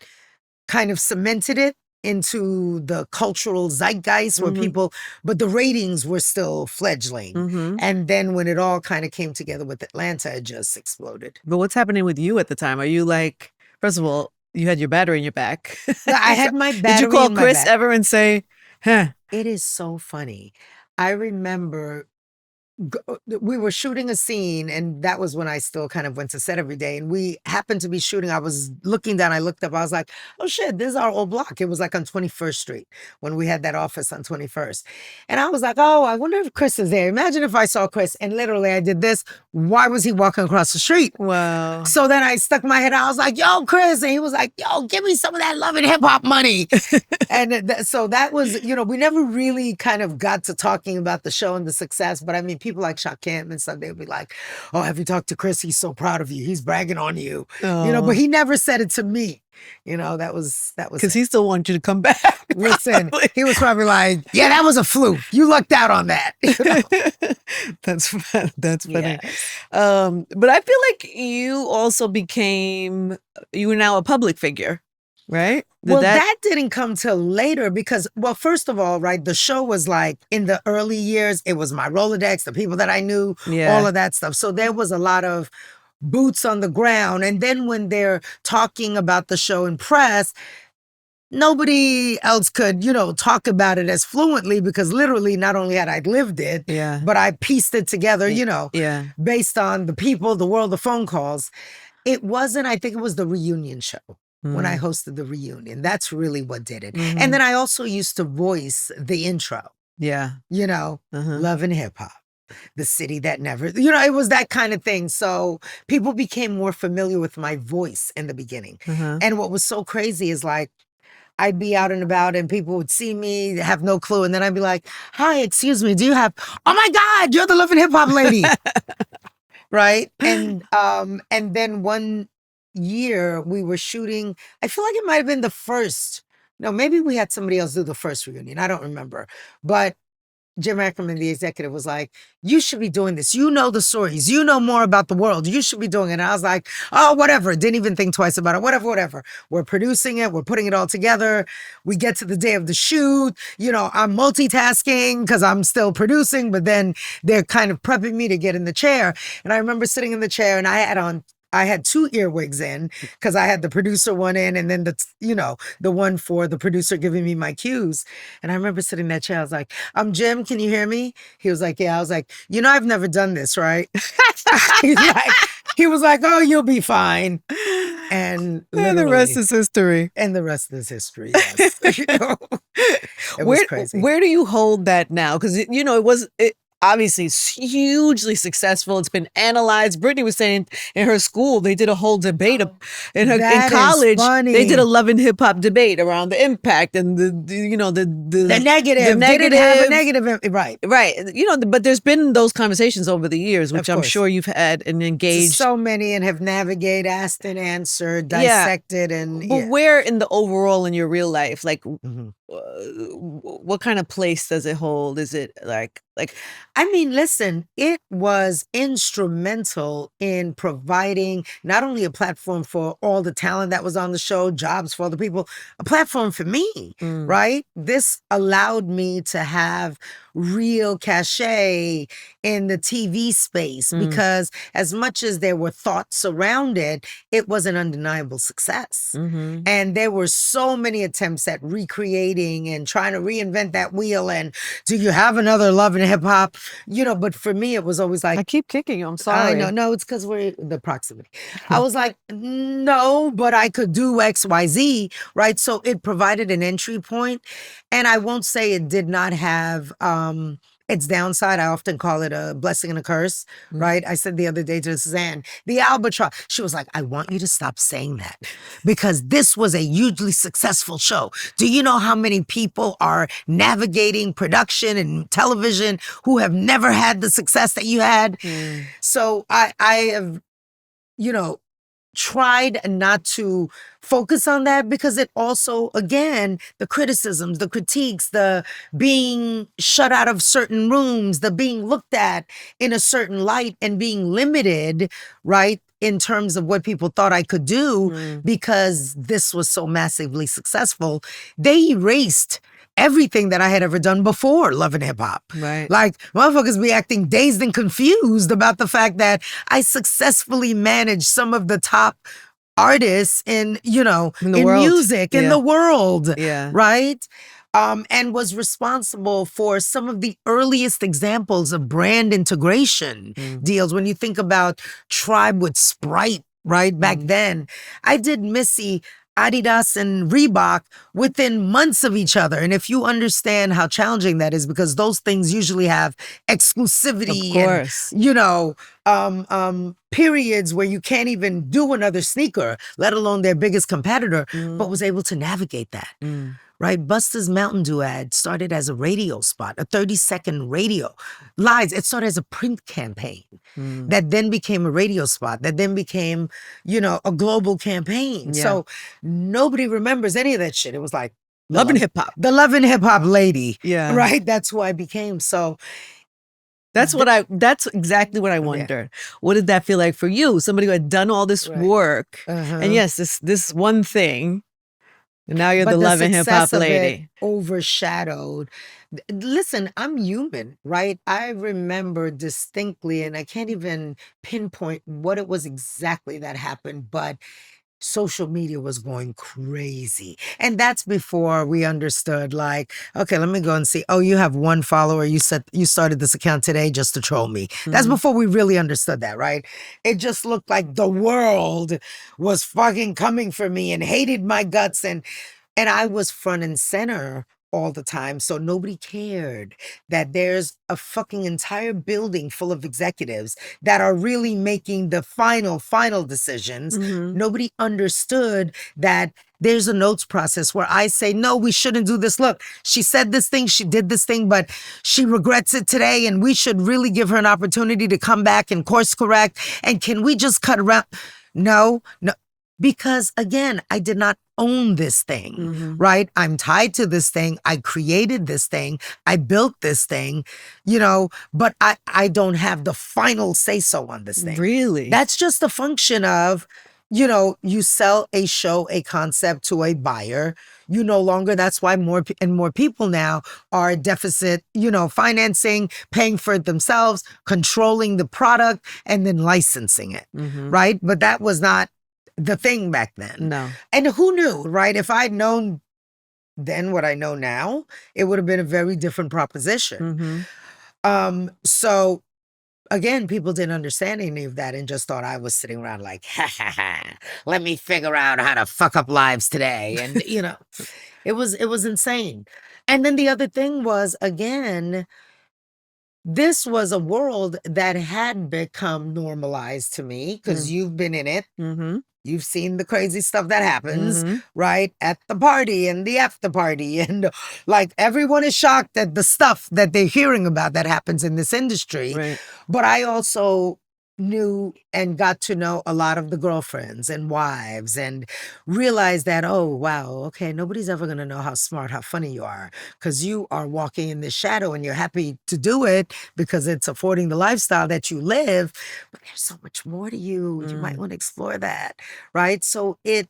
kind of cemented it into the cultural zeitgeist where people, but the ratings were still fledgling. And then when it all kind of came together with Atlanta, it just exploded. But what's happening with you at the time? Are you like, first of all, you had your battery in your back. I had my battery in my back. Did you call Chris ever and say, huh? It is so funny. I remember we were shooting a scene, and that was when I still kind of went to set every day. And we happened to be shooting. I was looking down, I looked up, I was like, oh shit, this is our old block. It was like on 21st Street when we had that office on 21st. And I was like, oh, I wonder if Chris is there. Imagine if I saw Chris. And literally I did this. Why was he walking across the street? Wow. So then I stuck my head out. I was like, yo, Chris. And he was like, yo, give me some of that Love and Hip Hop money. And so that was, we never really kind of got to talking about the show and the success. But I mean, people like Shakim and stuff, they'd be like, oh, have you talked to Chris? He's so proud of you. He's bragging on you. But he never said it to me. That was because he still wanted you to come back. Listen, he was probably like, yeah, that was a fluke. You lucked out on that. That's funny. Yes. But I feel like you also you were now a public figure, right? That didn't come till later because, first of all, right, the show was like in the early years, it was my Rolodex, the people that I knew, all of that stuff. So there was a lot of boots on the ground. And then when they're talking about the show in press, nobody else could, talk about it as fluently because literally not only had I lived it, but I pieced it together, based on the people, the world, the phone calls. It wasn't, I think it was the reunion show when I hosted the reunion. That's really what did it. And then I also used to voice the intro. Yeah. Love and hip hop. The city that never, it was that kind of thing. So people became more familiar with my voice in the beginning. And what was so crazy is like, I'd be out and about and people would see me, have no clue. And then I'd be like, hi, excuse me, do you have, oh my God, you're the Love and Hip Hop lady. Right? And then one year we were shooting, I feel like it might have been the first, no, maybe we had somebody else do the first reunion. I don't remember. But Jim Ackerman, the executive, was like, you should be doing this. You know the stories. You know more about the world. You should be doing it. And I was like, oh, whatever. Didn't even think twice about it. Whatever. We're producing it. We're putting it all together. We get to the day of the shoot. I'm multitasking because I'm still producing, but then they're kind of prepping me to get in the chair. And I remember sitting in the chair and I had 2 earwigs in because I had the producer one in and then the one for the producer giving me my cues. And I remember sitting in that chair. I was like, Jim, can you hear me? He was like, yeah. I was like, I've never done this, right? He was like, oh, you'll be fine. And the rest is history. And the rest is history, yes. It was crazy. Where do you hold that now? Because, it obviously it's hugely successful. It's been analyzed. Brittany was saying in her school, they did a whole debate in college. They did a love and hip hop debate around the impact and the negative. The negative. Did it have a negative? Right. But there's been those conversations over the years, which I'm sure you've had and engaged. So many and have navigated, asked and answered, dissected. But where in the overall in your real life, like what kind of place does it hold? Is it like I mean, listen, it was instrumental in providing not only a platform for all the talent that was on the show, jobs for other people, a platform for me, right? This allowed me to have real cachet in the TV space because as much as there were thoughts around it, it was an undeniable success. And there were so many attempts at recreating and trying to reinvent that wheel. And do you have another Love and Hip Hop? But for me, it was always like, I keep kicking you. I'm sorry. I know. No, it's because we're the proximity. I was like, no, but I could do X, Y, Z, right? So it provided an entry point. And I won't say it did not have its downside. I often call it a blessing and a curse, right? I said the other day to Suzanne, the albatross. She was like, I want you to stop saying that because this was a hugely successful show. Do you know how many people are navigating production and television who have never had the success that you had? So I have, tried not to focus on that because it also, again, the criticisms, the critiques, the being shut out of certain rooms, the being looked at in a certain light and being limited, right, in terms of what people thought I could do because this was so massively successful, they erased everything that I had ever done before Love and Hip Hop. Right. Like, motherfuckers be acting dazed and confused about the fact that I successfully managed some of the top artists in music, in the world. Yeah. Right? And was responsible for some of the earliest examples of brand integration deals. When you think about Tribe with Sprite, right? Back then, I did Missy, Adidas and Reebok within months of each other. And if you understand how challenging that is, because those things usually have exclusivity of course. and, periods where you can't even do another sneaker, let alone their biggest competitor, but was able to navigate that. Right? Busta's Mountain Dew ad started as a radio spot, a 30-second radio. Lies, it started as a print campaign that then became a radio spot, that then became, a global campaign. Yeah. So nobody remembers any of that shit. It was like, Love and hip hop. the Love and Hip Hop lady. Yeah. Right? That's who I became. So that's exactly what I wondered. What did that feel like for you? Somebody who had done all this work. And yes, this one thing. And now you're the Love and Hip Hop lady. Overshadowed. Listen, I'm human, right? I remember distinctly, and I can't even pinpoint what it was exactly that happened, but social media was going crazy. And that's before we understood, like, okay, let me go and see. Oh, you have one follower. You said you started this account today just to troll me. That's before we really understood that, right? It just looked like the world was fucking coming for me and hated my guts. And I was front and center all the time. So nobody cared that there's a fucking entire building full of executives that are really making the final decisions. Nobody understood that there's a notes process where I say, no, we shouldn't do this. Look, she said this thing, she did this thing, but she regrets it today. And we should really give her an opportunity to come back and course correct. And can we just cut around? No. Because again, I did not own this thing, right? I'm tied to this thing. I created this thing. I built this thing, but I don't have the final say so on this thing. Really? That's just a function of, you sell a show, a concept to a buyer. You no longer, that's why more people now are deficit, financing, paying for it themselves, controlling the product, and then licensing it, right? But that was not the thing back then. No. And who knew, right? If I'd known then what I know now, it would have been a very different proposition. So again, people didn't understand any of that and just thought I was sitting around like, let me figure out how to fuck up lives today. And, it was insane. And then the other thing was, again, this was a world that had become normalized to me because you've been in it. You've seen the crazy stuff that happens, right? At the party and the after party. And like everyone is shocked at the stuff that they're hearing about that happens in this industry. Right. But I also knew and got to know a lot of the girlfriends and wives and realized that, oh, wow, okay, nobody's ever going to know how smart, how funny you are because you are walking in this shadow and you're happy to do it because it's affording the lifestyle that you live. But there's so much more to you. You might want to explore that, right? So it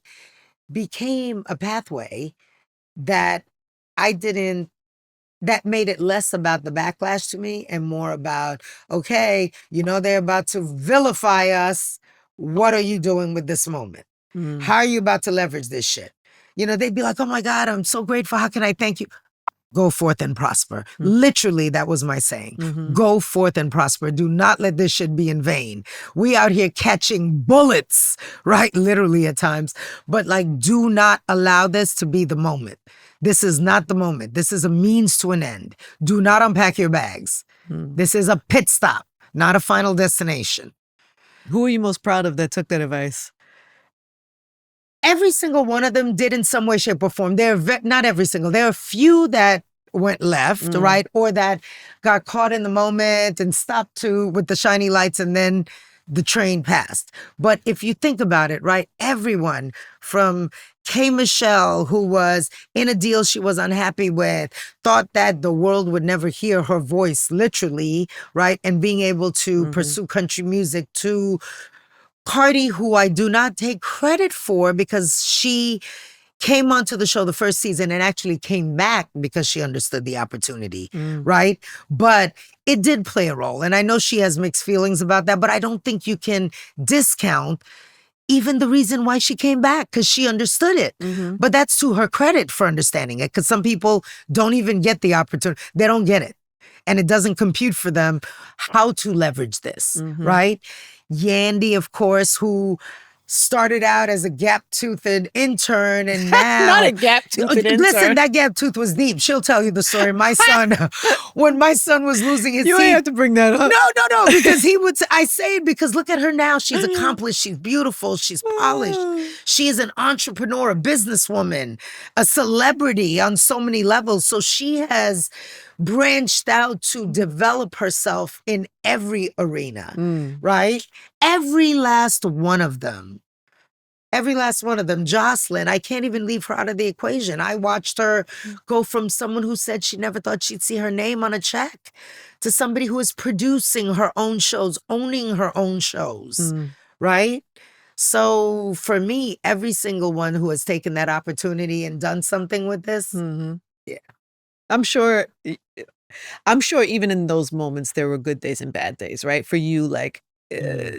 became a pathway that that made it less about the backlash to me and more about, okay, they're about to vilify us. What are you doing with this moment? How are you about to leverage this shit? They'd be like, oh my God, I'm so grateful. How can I thank you? Go forth and prosper. Literally, that was my saying. Go forth and prosper. Do not let this shit be in vain. We out here catching bullets, right? Literally at times. But do not allow this to be the moment. This is not the moment. This is a means to an end. Do not unpack your bags. This is a pit stop, not a final destination. Who are you most proud of that took that advice? Every single one of them did in some way, shape, or form. Not every single. There are a few that went left, right? Or that got caught in the moment and stopped with the shiny lights and then the train passed. But if you think about it, right? Everyone from K. Michelle, who was in a deal she was unhappy with, thought that the world would never hear her voice, literally, right? And being able to pursue country music, to Cardi, who I do not take credit for because she came onto the show the first season and actually came back because she understood the opportunity, right? But it did play a role. And I know she has mixed feelings about that, but I don't think you can discount even the reason why she came back, because she understood it. But that's to her credit for understanding it, because some people don't even get the opportunity. They don't get it. And it doesn't compute for them how to leverage this, right? Yandy, of course, who started out as a gap-toothed intern, and now Not a gap-toothed intern. Listen, that gap tooth was deep. She'll tell you the story. My son, when my son was losing his You teeth, ain't have to bring that up. no, because he would. I say it because look at her now. She's accomplished. She's beautiful. She's polished. She is an entrepreneur, a businesswoman, a celebrity on so many levels. So she has branched out to develop herself in every arena, right? Every last one of them. Every last one of them. Jocelyn, I can't even leave her out of the equation. I watched her go from someone who said she never thought she'd see her name on a check to somebody who is producing her own shows, owning her own shows, right? So for me, every single one who has taken that opportunity and done something with this, yeah. I'm sure even in those moments there were good days and bad days, right? For you, like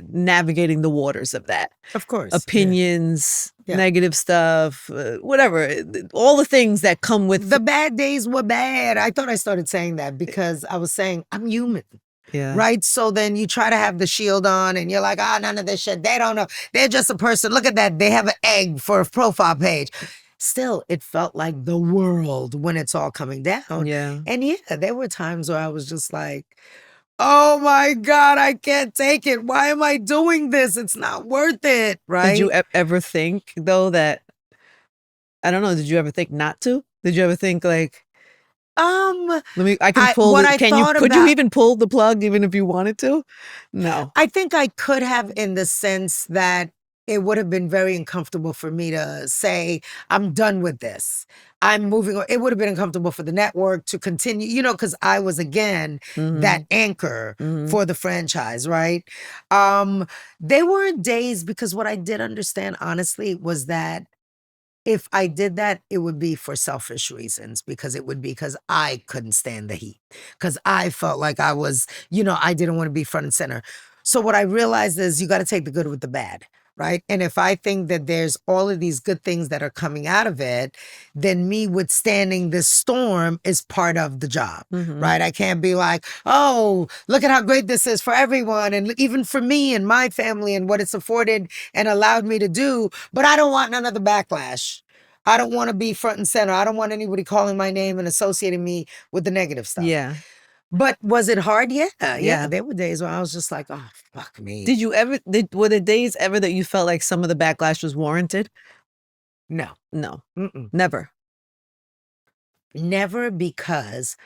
navigating the waters of that. Of course. Opinions, Yeah. negative stuff, whatever. All the things that come with The bad days were bad. I thought I started saying that because I was saying I'm human. Yeah. Right? So then you try to have the shield on and you're like, none of this shit. They don't know. They're just a person. Look at that. They have an egg for a profile page. Still, it felt like the world when it's all coming down. Yeah. And yeah, there were times where I was just like, oh my God, I can't take it. Why am I doing this? It's not worth it. Right? Did you ever think, though, that, I don't know, did you ever think not to? Did you ever think like, I can pull what it. I Could thought you about- even pull the plug even if you wanted to? No. I think I could have, in the sense that it would have been very uncomfortable for me to say, I'm done with this. I'm moving on. It would have been uncomfortable for the network to continue, because I was, again, that anchor for the franchise, right? There were days, because what I did understand, honestly, was that if I did that, it would be for selfish reasons, because it would be because I couldn't stand the heat, because I felt like I was, I didn't want to be front and center. So what I realized is you got to take the good with the bad, right? And if I think that there's all of these good things that are coming out of it, then me withstanding this storm is part of the job, right? I can't be like, oh, look at how great this is for everyone, and even for me and my family and what it's afforded and allowed me to do, but I don't want none of the backlash. I don't want to be front and center. I don't want anybody calling my name and associating me with the negative stuff. Yeah. But was it hard? Yeah. There were days where I was just like, oh, fuck me. Were there days ever that you felt like some of the backlash was warranted? No. No. Mm-mm. Never. Never, because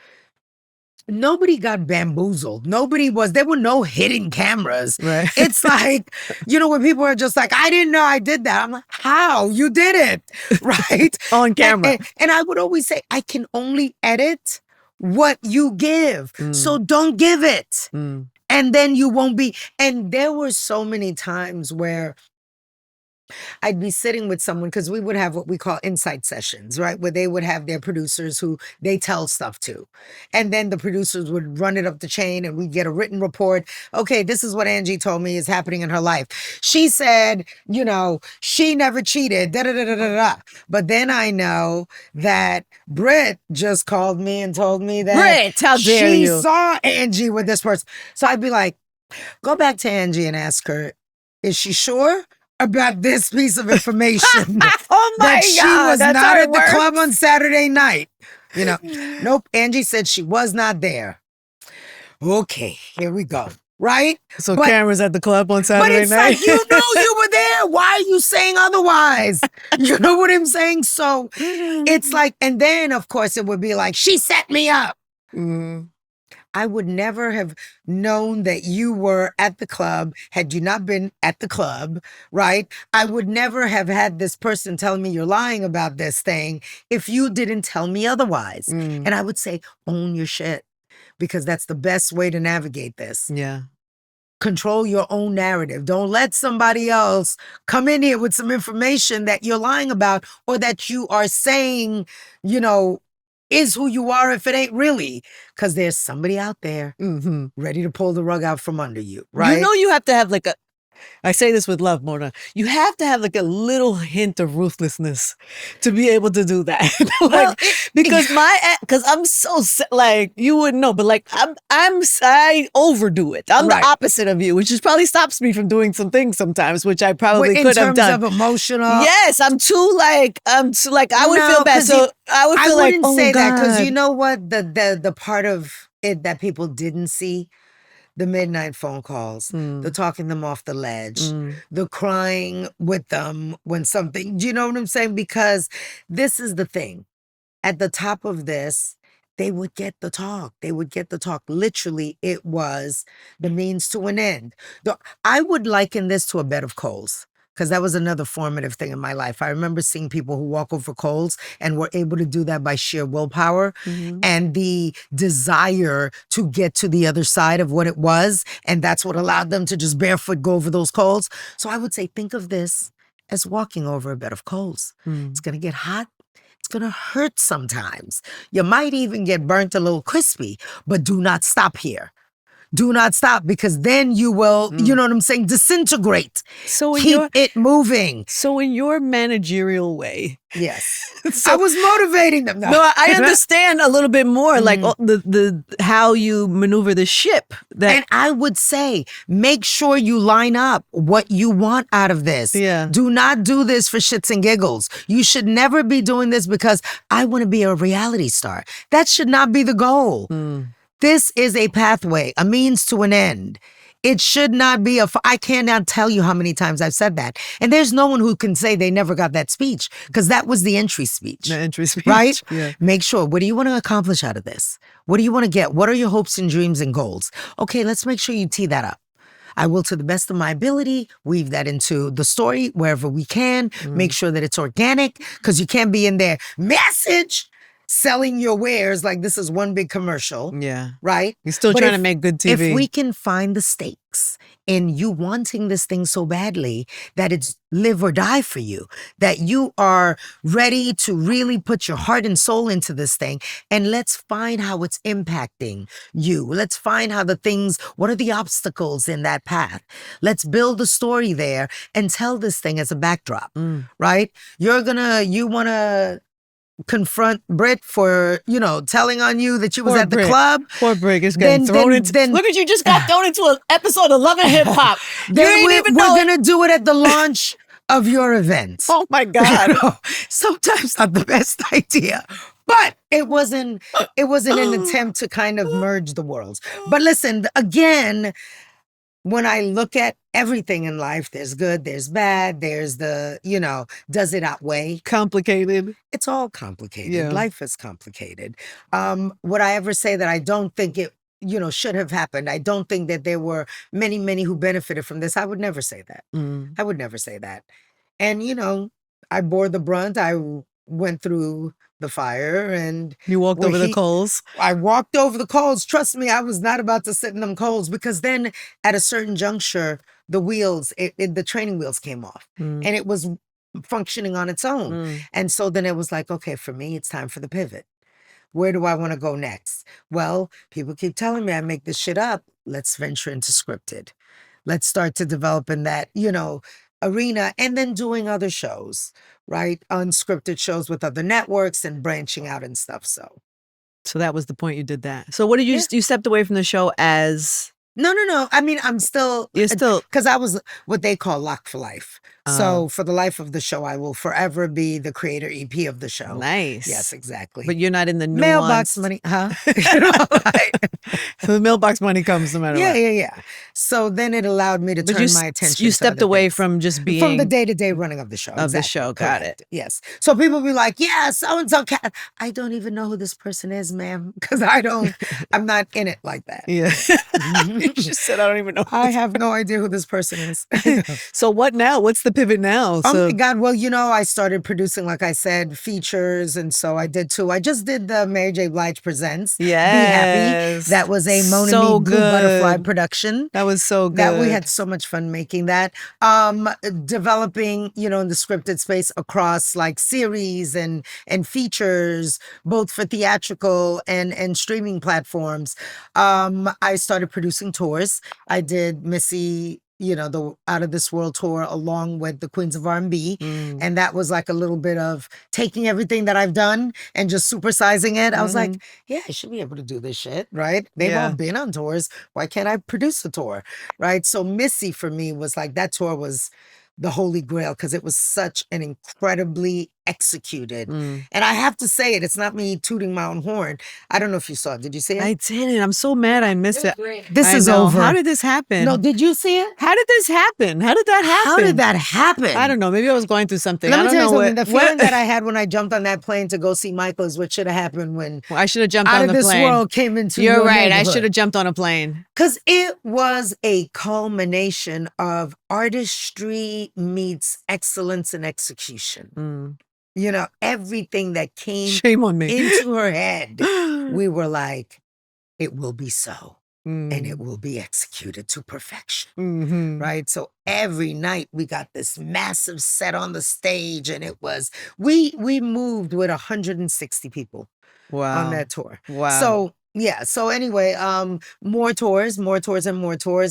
nobody got bamboozled. There were no hidden cameras. Right. It's like, when people are just like, I didn't know I did that. I'm like, how? You did it, right? On camera. And I would always say, I can only edit what you give. So don't give it. And then you won't be. And there were so many times where I'd be sitting with someone, because we would have what we call insight sessions, right? Where they would have their producers who they tell stuff to. And then the producers would run it up the chain and we'd get a written report. Okay, this is what Angie told me is happening in her life. She said, she never cheated, da-da-da-da-da-da. But then I know that Britt just called me and told me that Britt, how dare she you? saw Angie with this person. So I'd be like, go back to Angie and ask her, is she sure about this piece of information? Oh my that she God, was that's not how it at the works? club on Saturday night. Nope. Angie said she was not there. Okay, here we go. Right? So But- cameras at the club on But Saturday it's night. like, you were there. Why are you saying otherwise? You know what I'm saying? So it's like, and then of course it would be like, she set me up. I would never have known that you were at the club had you not been at the club, right? I would never have had this person telling me you're lying about this thing if you didn't tell me otherwise. And I would say, own your shit, because that's the best way to navigate this. Yeah. Control your own narrative. Don't let somebody else come in here with some information that you're lying about, or that you are saying, is who you are if it ain't really. Because there's somebody out there ready to pull the rug out from under you, right? You have to have like I say this with love, Mona. You have to have like a little hint of ruthlessness to be able to do that. Well, because I'm so like you wouldn't know, but like I overdo it. I'm Right. the opposite of you, which just probably stops me from doing some things sometimes, which I probably in could have terms done. of emotional. Yes, I'm too like I would No, feel bad. 'cause So I would feel like, wouldn't oh say that because God. you know what, the part of it that people didn't see, the midnight phone calls, the talking them off the ledge, the crying with them when something, do you know what I'm saying? Because this is the thing. At the top of this, they would get the talk. They would get the talk. Literally, it was the means to an end. I would liken this to a bed of coals because that was another formative thing in my life. I remember seeing people who walk over coals and were able to do that by sheer willpower and the desire to get to the other side of what it was. And that's what allowed them to just barefoot go over those coals. So I would say, think of this as walking over a bed of coals. It's going to get hot. It's going to hurt sometimes. You might even get burnt a little crispy, but do not stop here. Do not stop because then you will, you know what I'm saying, disintegrate. So keep it moving. So in your managerial way. Yes. I was motivating them. No, I understand a little bit more like the how you maneuver the ship. And I would say, make sure you line up what you want out of this. Yeah. Do not do this for shits and giggles. You should never be doing this because I want to be a reality star. That should not be the goal. This is a pathway, a means to an end. It should not be I cannot tell you how many times I've said that. And there's no one who can say they never got that speech because that was the entry speech. The entry speech. Right? Yeah. Make sure, what do you want to accomplish out of this? What do you want to get? What are your hopes and dreams and goals? Okay, let's make sure you tee that up. I will, to the best of my ability, weave that into the story wherever we can. Make sure that it's organic because you can't be in there. Message! Selling your wares like this is one big commercial. Yeah. Right? You're still trying to make good TV. If we can find the stakes in you wanting this thing so badly that it's live or die for you, that you are ready to really put your heart and soul into this thing, and let's find how it's impacting you. Let's find how what are the obstacles in that path? Let's build a story there and tell this thing as a backdrop, right? You want to confront Britt for, telling on you that you was Poor at the Brit. club. Poor Brit is getting thrown into. Look at you, just got thrown into an episode of Love and Hip Hop. We're gonna do it at the launch of your event. Oh my God! Sometimes not the best idea, but it wasn't an attempt to kind of merge the worlds. But listen, again, when I look at everything in life, there's good, there's bad, there's does it outweigh? Complicated. It's all complicated. Yeah. Life is complicated. Would I ever say that I don't think it, should have happened? I don't think that there were many, many who benefited from this. I would never say that. I would never say that. And, I bore the brunt. I went through the fire and you walked over the coals. I walked over the coals. Trust me, I was not about to sit in them coals because then at a certain juncture, the wheels, the training wheels came off and it was functioning on its own. And so then it was like, okay, for me, it's time for the pivot. Where do I want to go next? Well, people keep telling me I make this shit up. Let's venture into scripted. Let's start to develop in that, arena and then doing other shows, right? Unscripted shows with other networks and branching out and stuff. So that was the point you did that. So what did you, you stepped away from the show as? No. I mean, you're still, because I was what they call locked for life. So for the life of the show, I will forever be the creator EP of the show. Nice. Yes, exactly. But you're not in the mailbox money, huh? So the mailbox money comes no matter what. Yeah. So then it allowed me to turn my attention. You stepped away from just being from the day-to-day running of the show. The show. Got it. Yes. So people be like, yeah, so-and-so cat. I don't even know who this person is, ma'am. Because I'm not in it like that. Yeah. You just said, I don't even know. I have no idea who this person is. So what now? What's the pivot now? Oh my God. Well, I started producing, like I said, features. And so I did too. I just did the Mary J. Blige Presents. Yes. Be Happy. That was a Mona Me Blue Butterfly production. That was so good. That we had so much fun making that. Developing, in the scripted space across like series and features, both for theatrical and streaming platforms. I started producing tours. I did Missy the Out of This World tour along with the Queens of R&B. And that was like a little bit of taking everything that I've done and just supersizing it. I was like, yeah, I should be able to do this shit, right? They've all been on tours. Why can't I produce a tour, right? So Missy for me was like, that tour was the holy grail because it was such an incredibly executed. And I have to say it, it's not me tooting my own horn. I don't know if you saw it. Did you see it? I didn't. I'm so mad I missed it. This is over. How did this happen? No, did you see it? How did this happen? How did that happen? How did that happen? I don't know. Maybe I was going through something. Let I me don't tell you know something. The feeling what that I had when I jumped on that plane to go see Michael is what should have happened when I should have jumped Out on of the This plane. World came into You're your right. I neighborhood. should have jumped on a plane. Because it was a culmination of artistry meets excellence and execution. Everything that came Shame on me. into her head, we were like, it will be so. And it will be executed to perfection. Right? So every night we got this massive set on the stage, and it was, we moved with 160 people on that tour. Wow. So yeah. So anyway, more tours, and more tours,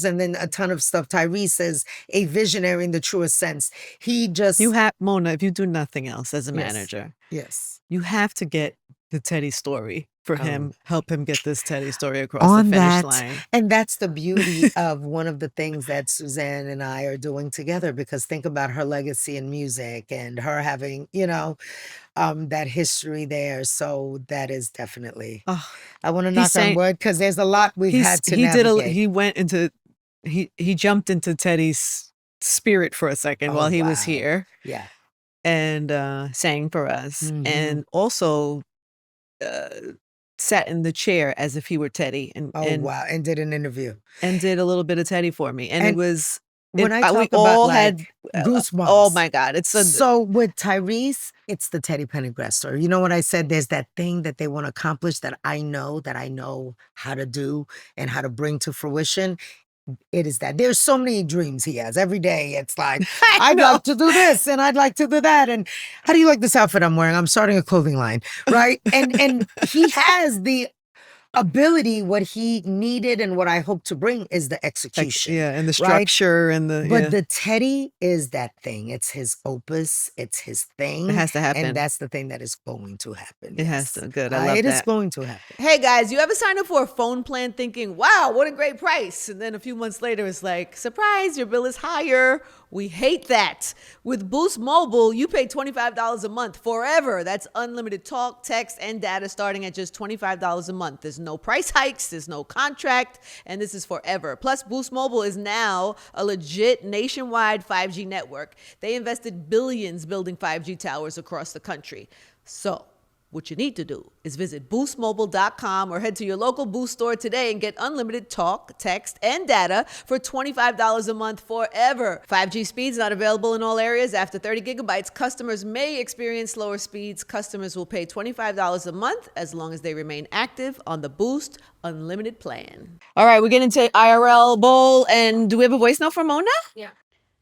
and then a ton of stuff. Tyrese is a visionary in the truest sense. He just You have, Mona, if you do nothing else as a manager, yes. you have to get the Teddy story for him, help him get this Teddy story across On the finish that, line. and that's the beauty of one of the things that Suzanne and I are doing together, because think about her legacy in music and her having, that history there. So that is definitely, I want to knock on wood because there's a lot we've had to navigate. He jumped into Teddy's spirit for a second while he was here. Yeah. And sang for us. And also sat in the chair as if he were Teddy. And did an interview. And did a little bit of Teddy for me. And it was... When I talk we about all like had goosebumps. Oh my God. So with Tyrese, it's the Teddy Pendergrass story. You know what I said? There's that thing that they want to accomplish that I know how to do and how to bring to fruition. It is that. There's so many dreams he has. Every day it's like, I'd like to do this and I'd like to do that. And how do you like this outfit I'm wearing? I'm starting a clothing line, right? And he has the ability. What he needed and what I hope to bring is the execution. And the structure, right? But the Teddy is that thing. It's his opus. It's his thing. It has to happen. And that's the thing that is going to happen. It has to. Good. I love that. It is going to happen. Hey guys, you ever sign up for a phone plan thinking, wow, what a great price? And then a few months later, it's like, surprise, your bill is higher. We hate that. With Boost Mobile, you pay $25 a month forever. That's unlimited talk, text, and data starting at just $25 a month. There's no price hikes, there's no contract, and this is forever. Plus, Boost Mobile is now a legit nationwide 5G network. They invested billions building 5G towers across the country. So, what you need to do is visit boostmobile.com or head to your local Boost store today and get unlimited talk, text, and data for $25 a month forever. 5G speeds not available in all areas. After 30 gigabytes, customers may experience slower speeds. Customers will pay $25 a month as long as they remain active on the Boost Unlimited plan. All right, we're getting to IRL Bowl, and do we have a voice note from Mona? Yeah.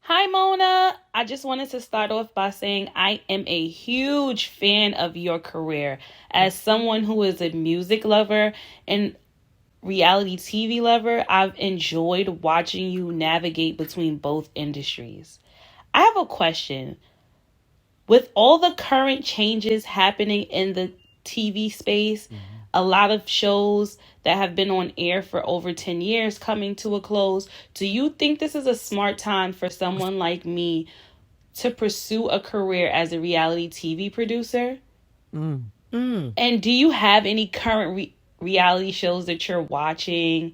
Hi, Mona. I just wanted to start off by saying I am a huge fan of your career. As someone who is a music lover and reality TV lover, I've enjoyed watching you navigate between both industries. I have a question. With all the current changes happening in the TV space, a lot of shows that have been on air for over 10 years coming to a close, do you think this is a smart time for someone like me to pursue a career as a reality TV producer? And do you have any current reality shows that you're watching,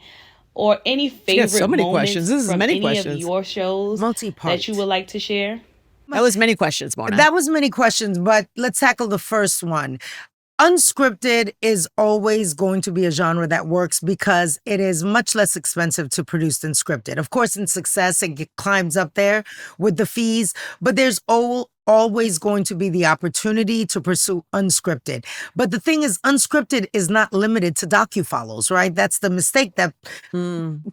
or any favorite so many moments questions. This is from many any questions. of your shows that you would like to share? That was many questions, Mona. That was many questions, but let's tackle the first one. Unscripted is always going to be a genre that works because it is much less expensive to produce than scripted. Of course, in success, it climbs up there with the fees, but there's always going to be the opportunity to pursue unscripted. But the thing is, unscripted is not limited to docufollows, right? That's the mistake that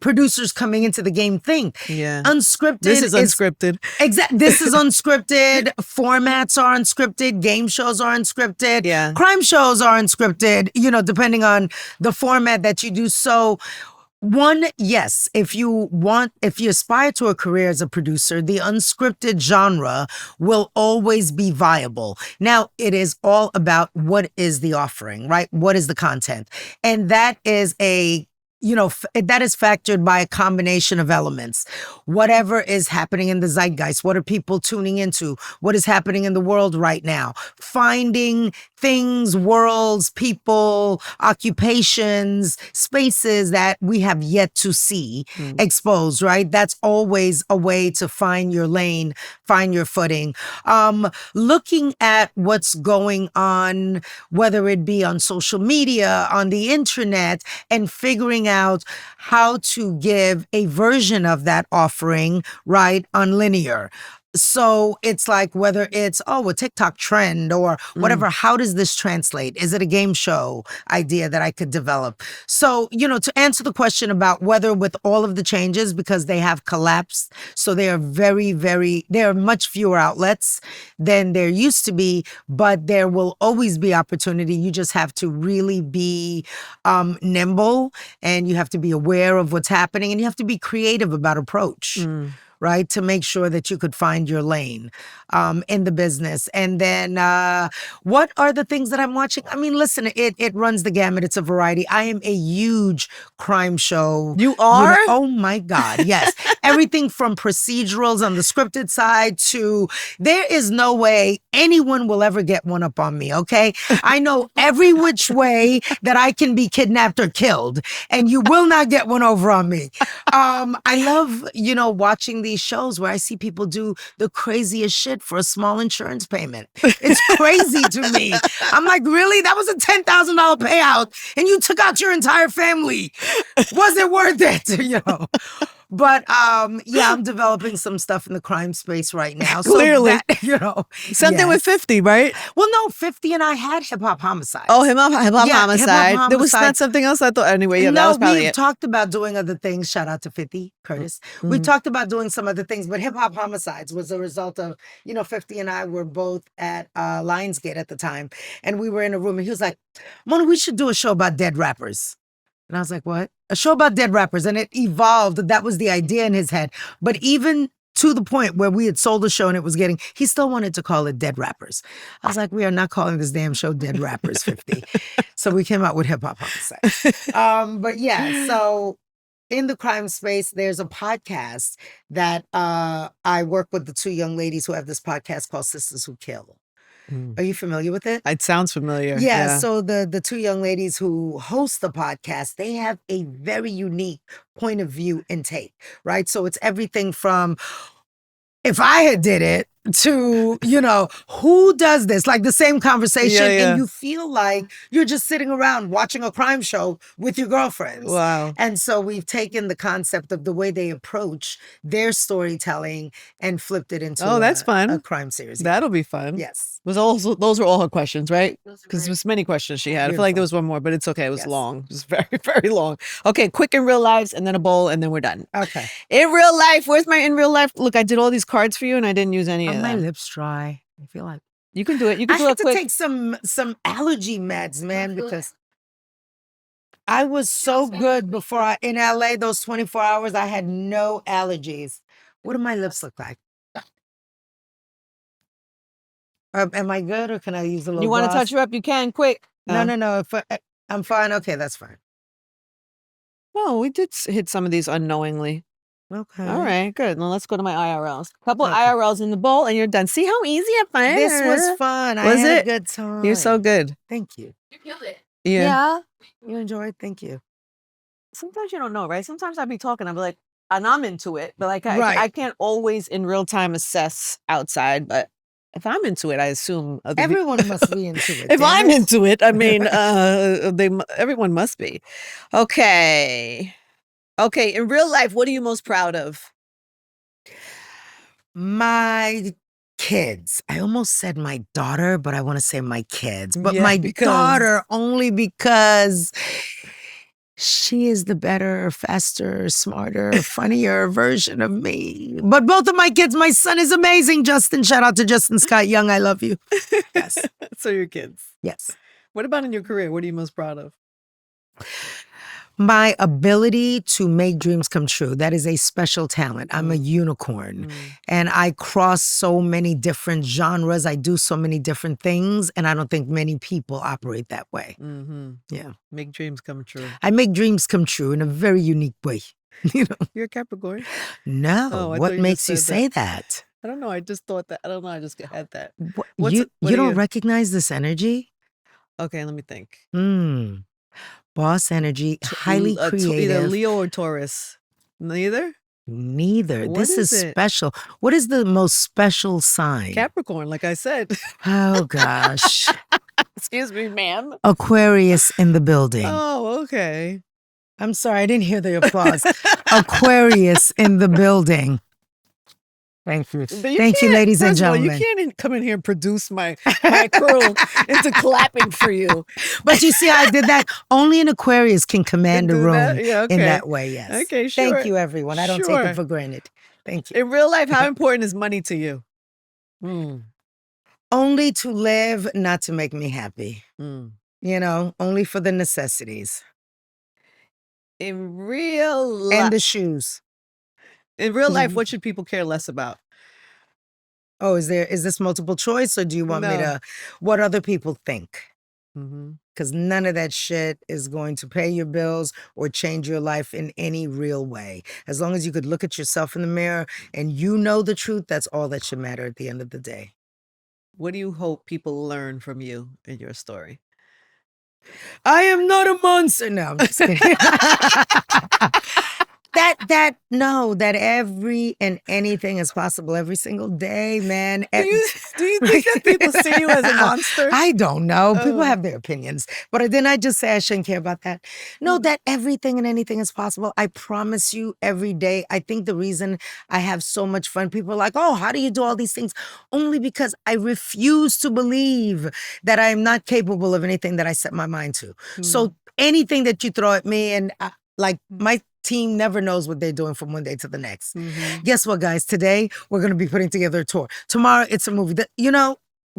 producers coming into the game think. Yeah. Unscripted. This is unscripted. Exactly. This is unscripted. Formats are unscripted. Game shows are unscripted. Yeah. Crime shows are unscripted, depending on the format that you do. So One, yes. If you aspire to a career as a producer, the unscripted genre will always be viable. Now, it is all about what is the offering, right? What is the content? And that is that is factored by a combination of elements. Whatever is happening in the zeitgeist, what are people tuning into? What is happening in the world right now? Finding things, worlds, people, occupations, spaces that we have yet to see exposed, right? That's always a way to find your lane, find your footing. Looking at what's going on, whether it be on social media, on the internet, and figuring out how to give a version of that offering, right, on linear. So it's like whether it's, a TikTok trend or whatever, how does this translate? Is it a game show idea that I could develop? So, to answer the question about whether with all of the changes, because they have collapsed, so they are there are much fewer outlets than there used to be, but there will always be opportunity. You just have to really be nimble, and you have to be aware of what's happening, and you have to be creative about approach. Right? To make sure that you could find your lane in the business. And then what are the things that I'm watching? I mean, listen, it runs the gamut. It's a variety. I am a huge crime show. You are? Oh my God, yes. Everything from procedurals on the scripted side to there is no way anyone will ever get one up on me, okay? I know every which way that I can be kidnapped or killed, and you will not get one over on me. I love, watching these shows where I see people do the craziest shit for a small insurance payment. It's crazy to me. I'm like, really? That was a $10,000 payout and you took out your entire family. Was it worth it? But I'm developing some stuff in the crime space right now. So Clearly. that, Something with 50, right? Well, no, 50 and I had Hip Hop Homicide. Oh, hip hop Yeah, homicide. Hip Hop There was Homicide. not something else I thought. Anyway, that No, was probably we've it. talked about doing other things. Shout out to 50, Curtis. We talked about doing some other things, but Hip Hop Homicides was a result of, 50 and I were both at Lionsgate at the time. And we were in a room and he was like, Mona, we should do a show about dead rappers. And I was like, what? A show about dead rappers. And it evolved. That was the idea in his head. But even to the point where we had sold the show and it was he still wanted to call it Dead Rappers. I was like, we are not calling this damn show Dead Rappers 50. So we came out with Hip Hop Homicide. But yeah, so in the crime space, there's a podcast that I work with the two young ladies who have this podcast called Sisters Who Kill. Are you familiar with it? It sounds familiar. Yeah, so the two young ladies who host the podcast, they have a very unique point of view and take, right? So it's everything from if I had did it to, who does this? Like the same conversation. And you feel like you're just sitting around watching a crime show with your girlfriends. Wow. And so we've taken the concept of the way they approach their storytelling and flipped it into that's fun. A crime series. That'll be fun. Yes. Those were all her questions, right? Because there's many questions she had. I feel like there was one more, but it's okay. It was long. It was very, very long. Okay, quick in real lives, and then a bowl, and then we're done. Okay. In real life, where's my in real life? Look, I did all these cards for you, and I didn't use any of them. My lips dry. I feel like you can do it. You can I do had it to quick. take some allergy meds, man, because I was so good before in LA. Those 24 hours, I had no allergies. What do my lips look like? Am I good, or can I use a little? You want to gloss? touch her up? You can, quick. No. If I'm fine. Okay, that's fine. Well, we did hit some of these unknowingly. Okay. All right, good. Now let's go to my IRLs. Couple IRLs in the bowl, and you're done. See how easy and fun This was fun. I Was had it? a good time. You're so good. Thank you. You killed it. Yeah. You enjoyed? Thank you. Sometimes you don't know, right? Sometimes I'd be talking, I'd be like, and I'm into it, but like Right. I can't always in real time assess outside. But if I'm into it, I assume other people. Everyone must be into it. If damn I'm it. into it, I mean, everyone must be. Okay. Okay. In real life, what are you most proud of? My kids. I almost said my daughter, but I want to say my kids. But Yeah, my because- daughter only because she is the better, faster, smarter, funnier version of me. But both of my kids, my son is amazing, Justin. Shout out to Justin Scott Young. I love you. Yes. So your kids. Yes. What about in your career? What are you most proud of? My ability to make dreams come true. That is a special talent. I'm a unicorn. And I cross so many different genres. I do so many different things. And I don't think many people operate that way. Yeah. Make dreams come true. I make dreams come true in a very unique way. You know? You're a Capricorn? No. Oh, I What thought you makes just you said say that? I don't know. I just thought that. I don't know. I just had that. You what you are don't recognize this energy? Okay, let me think. Boss energy, highly Either creative. Leo or Taurus. Neither? Neither. What This is is it? special. What is the most special sign? Capricorn, like I said. Oh, gosh. Excuse me, ma'am. Aquarius in the building. Oh, okay. I'm sorry, I didn't hear the applause. Aquarius in the building. Thank you. Thank you, ladies and First of all, gentlemen. you can't come in here and produce my crew into clapping for you. But you see how I did that? Only an Aquarius can command a do room that? Yeah, in okay. that way, yes. Okay, sure. Thank you, everyone. I don't take Sure. it for granted. Thank you. In real life, how important is money to you? Only to live, not to make me happy. Mm. You know, only for the necessities. In real life, And the shoes. in real life, what should people care less about? Oh, is this multiple choice, or do you want me No. to, what other people think? Mm-hmm. Because none of that shit is going to pay your bills or change your life in any real way. As long as you could look at yourself in the mirror and you know the truth, that's all that should matter at the end of the day. What do you hope people learn from you in your story? I am not a monster. No, I'm just kidding. that every and anything is possible every single day, man. Do you think that people see you as a monster? I don't know. People Oh. have their opinions. But didn't I just say I shouldn't care about that? No, that everything and anything is possible. I promise you every day. I think the reason I have so much fun, people are like, oh, how do you do all these things? Only because I refuse to believe that I am not capable of anything that I set my mind to. So anything that you throw at me, and my team never knows what they're doing from one day to the next. Guess what, guys? Today, we're going to be putting together a tour. Tomorrow, it's a movie.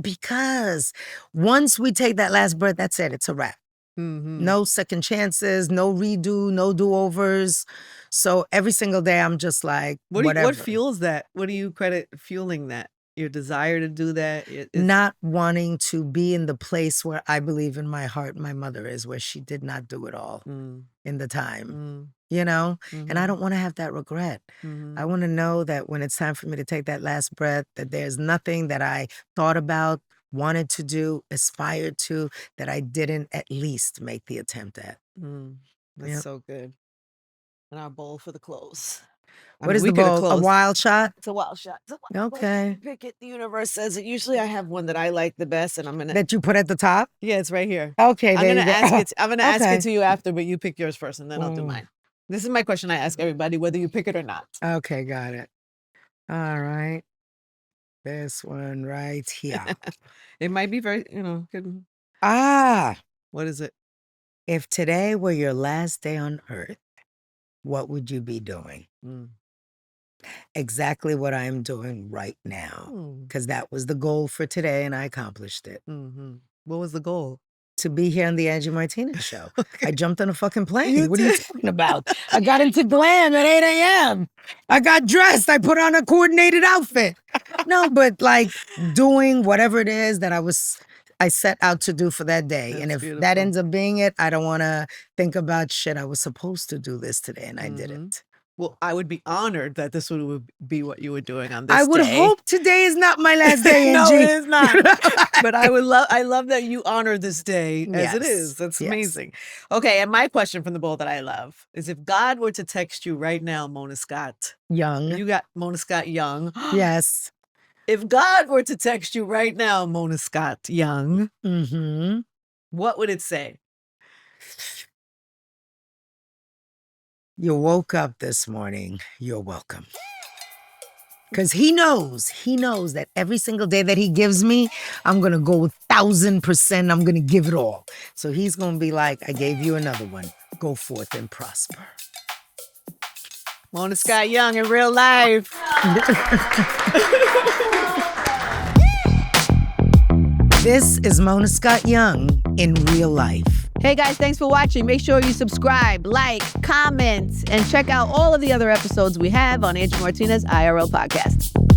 Because once we take that last breath, that's it. It's a wrap. No second chances, no redo, no do-overs. So every single day, I'm just like, whatever. What fuels that? What do you credit fueling that? Your desire to do that? Not wanting to be in the place where I believe in my heart my mother is, where she did not do it all in the time, you know? And I don't want to have that regret. I want to know that when it's time for me to take that last breath, that there's nothing that I thought about, wanted to do, aspired to, that I didn't at least make the attempt at. That's Yep. so good. And our bowl for the close. What is the bowl? A wild shot? It's a wild shot. It's a wild Okay. Pick it. The universe says it. Usually I have one that I like the best, and I'm gonna. That you put at the top? Yeah, it's right here. Okay, I'm there gonna you go. ask it. I'm gonna ask Okay. it to you after, but you pick yours first, and then I'll do mine. This is my question I ask everybody, whether you pick it or not. Okay, got it. All right. This one right here. It might be very, good. Ah, What is it? if today were your last day on earth, what would you be doing? Exactly what I am doing right now. Because that was the goal for today, and I accomplished it. What was the goal? To be here on the Angie Martinez show. Okay. I jumped on a fucking plane. You What are you did. talking about? I got into glam at 8 a.m. I got dressed. I put on a coordinated outfit. No, but like doing whatever it is that I set out to do for that day. And if That's that beautiful. ends up being it, I don't want to think about shit. I was supposed to do this today and I didn't. Well, I would be honored that this would be what you were doing on this I would day. hope today is not my last day, No, Angie. it is not. But I love that you honor this day as it Yes, is. That's yes. amazing. Okay, and my question from the bowl that I love is, if God were to text you right now, Mona Scott, Young. you got Mona Scott Young. Yes. If God were to text you right now, Mona Scott Young, Mm-hmm. what would it say? You woke up this morning, you're welcome. Because he knows that every single day that he gives me, I'm going to go 1,000%. I'm going to give it all. So he's going to be like, I gave you another one. Go forth and prosper. Mona Scott Young in real life. This is Mona Scott Young in real life. Hey guys, thanks for watching. Make sure you subscribe, like, comment, and check out all of the other episodes we have on Angie Martinez IRL Podcast.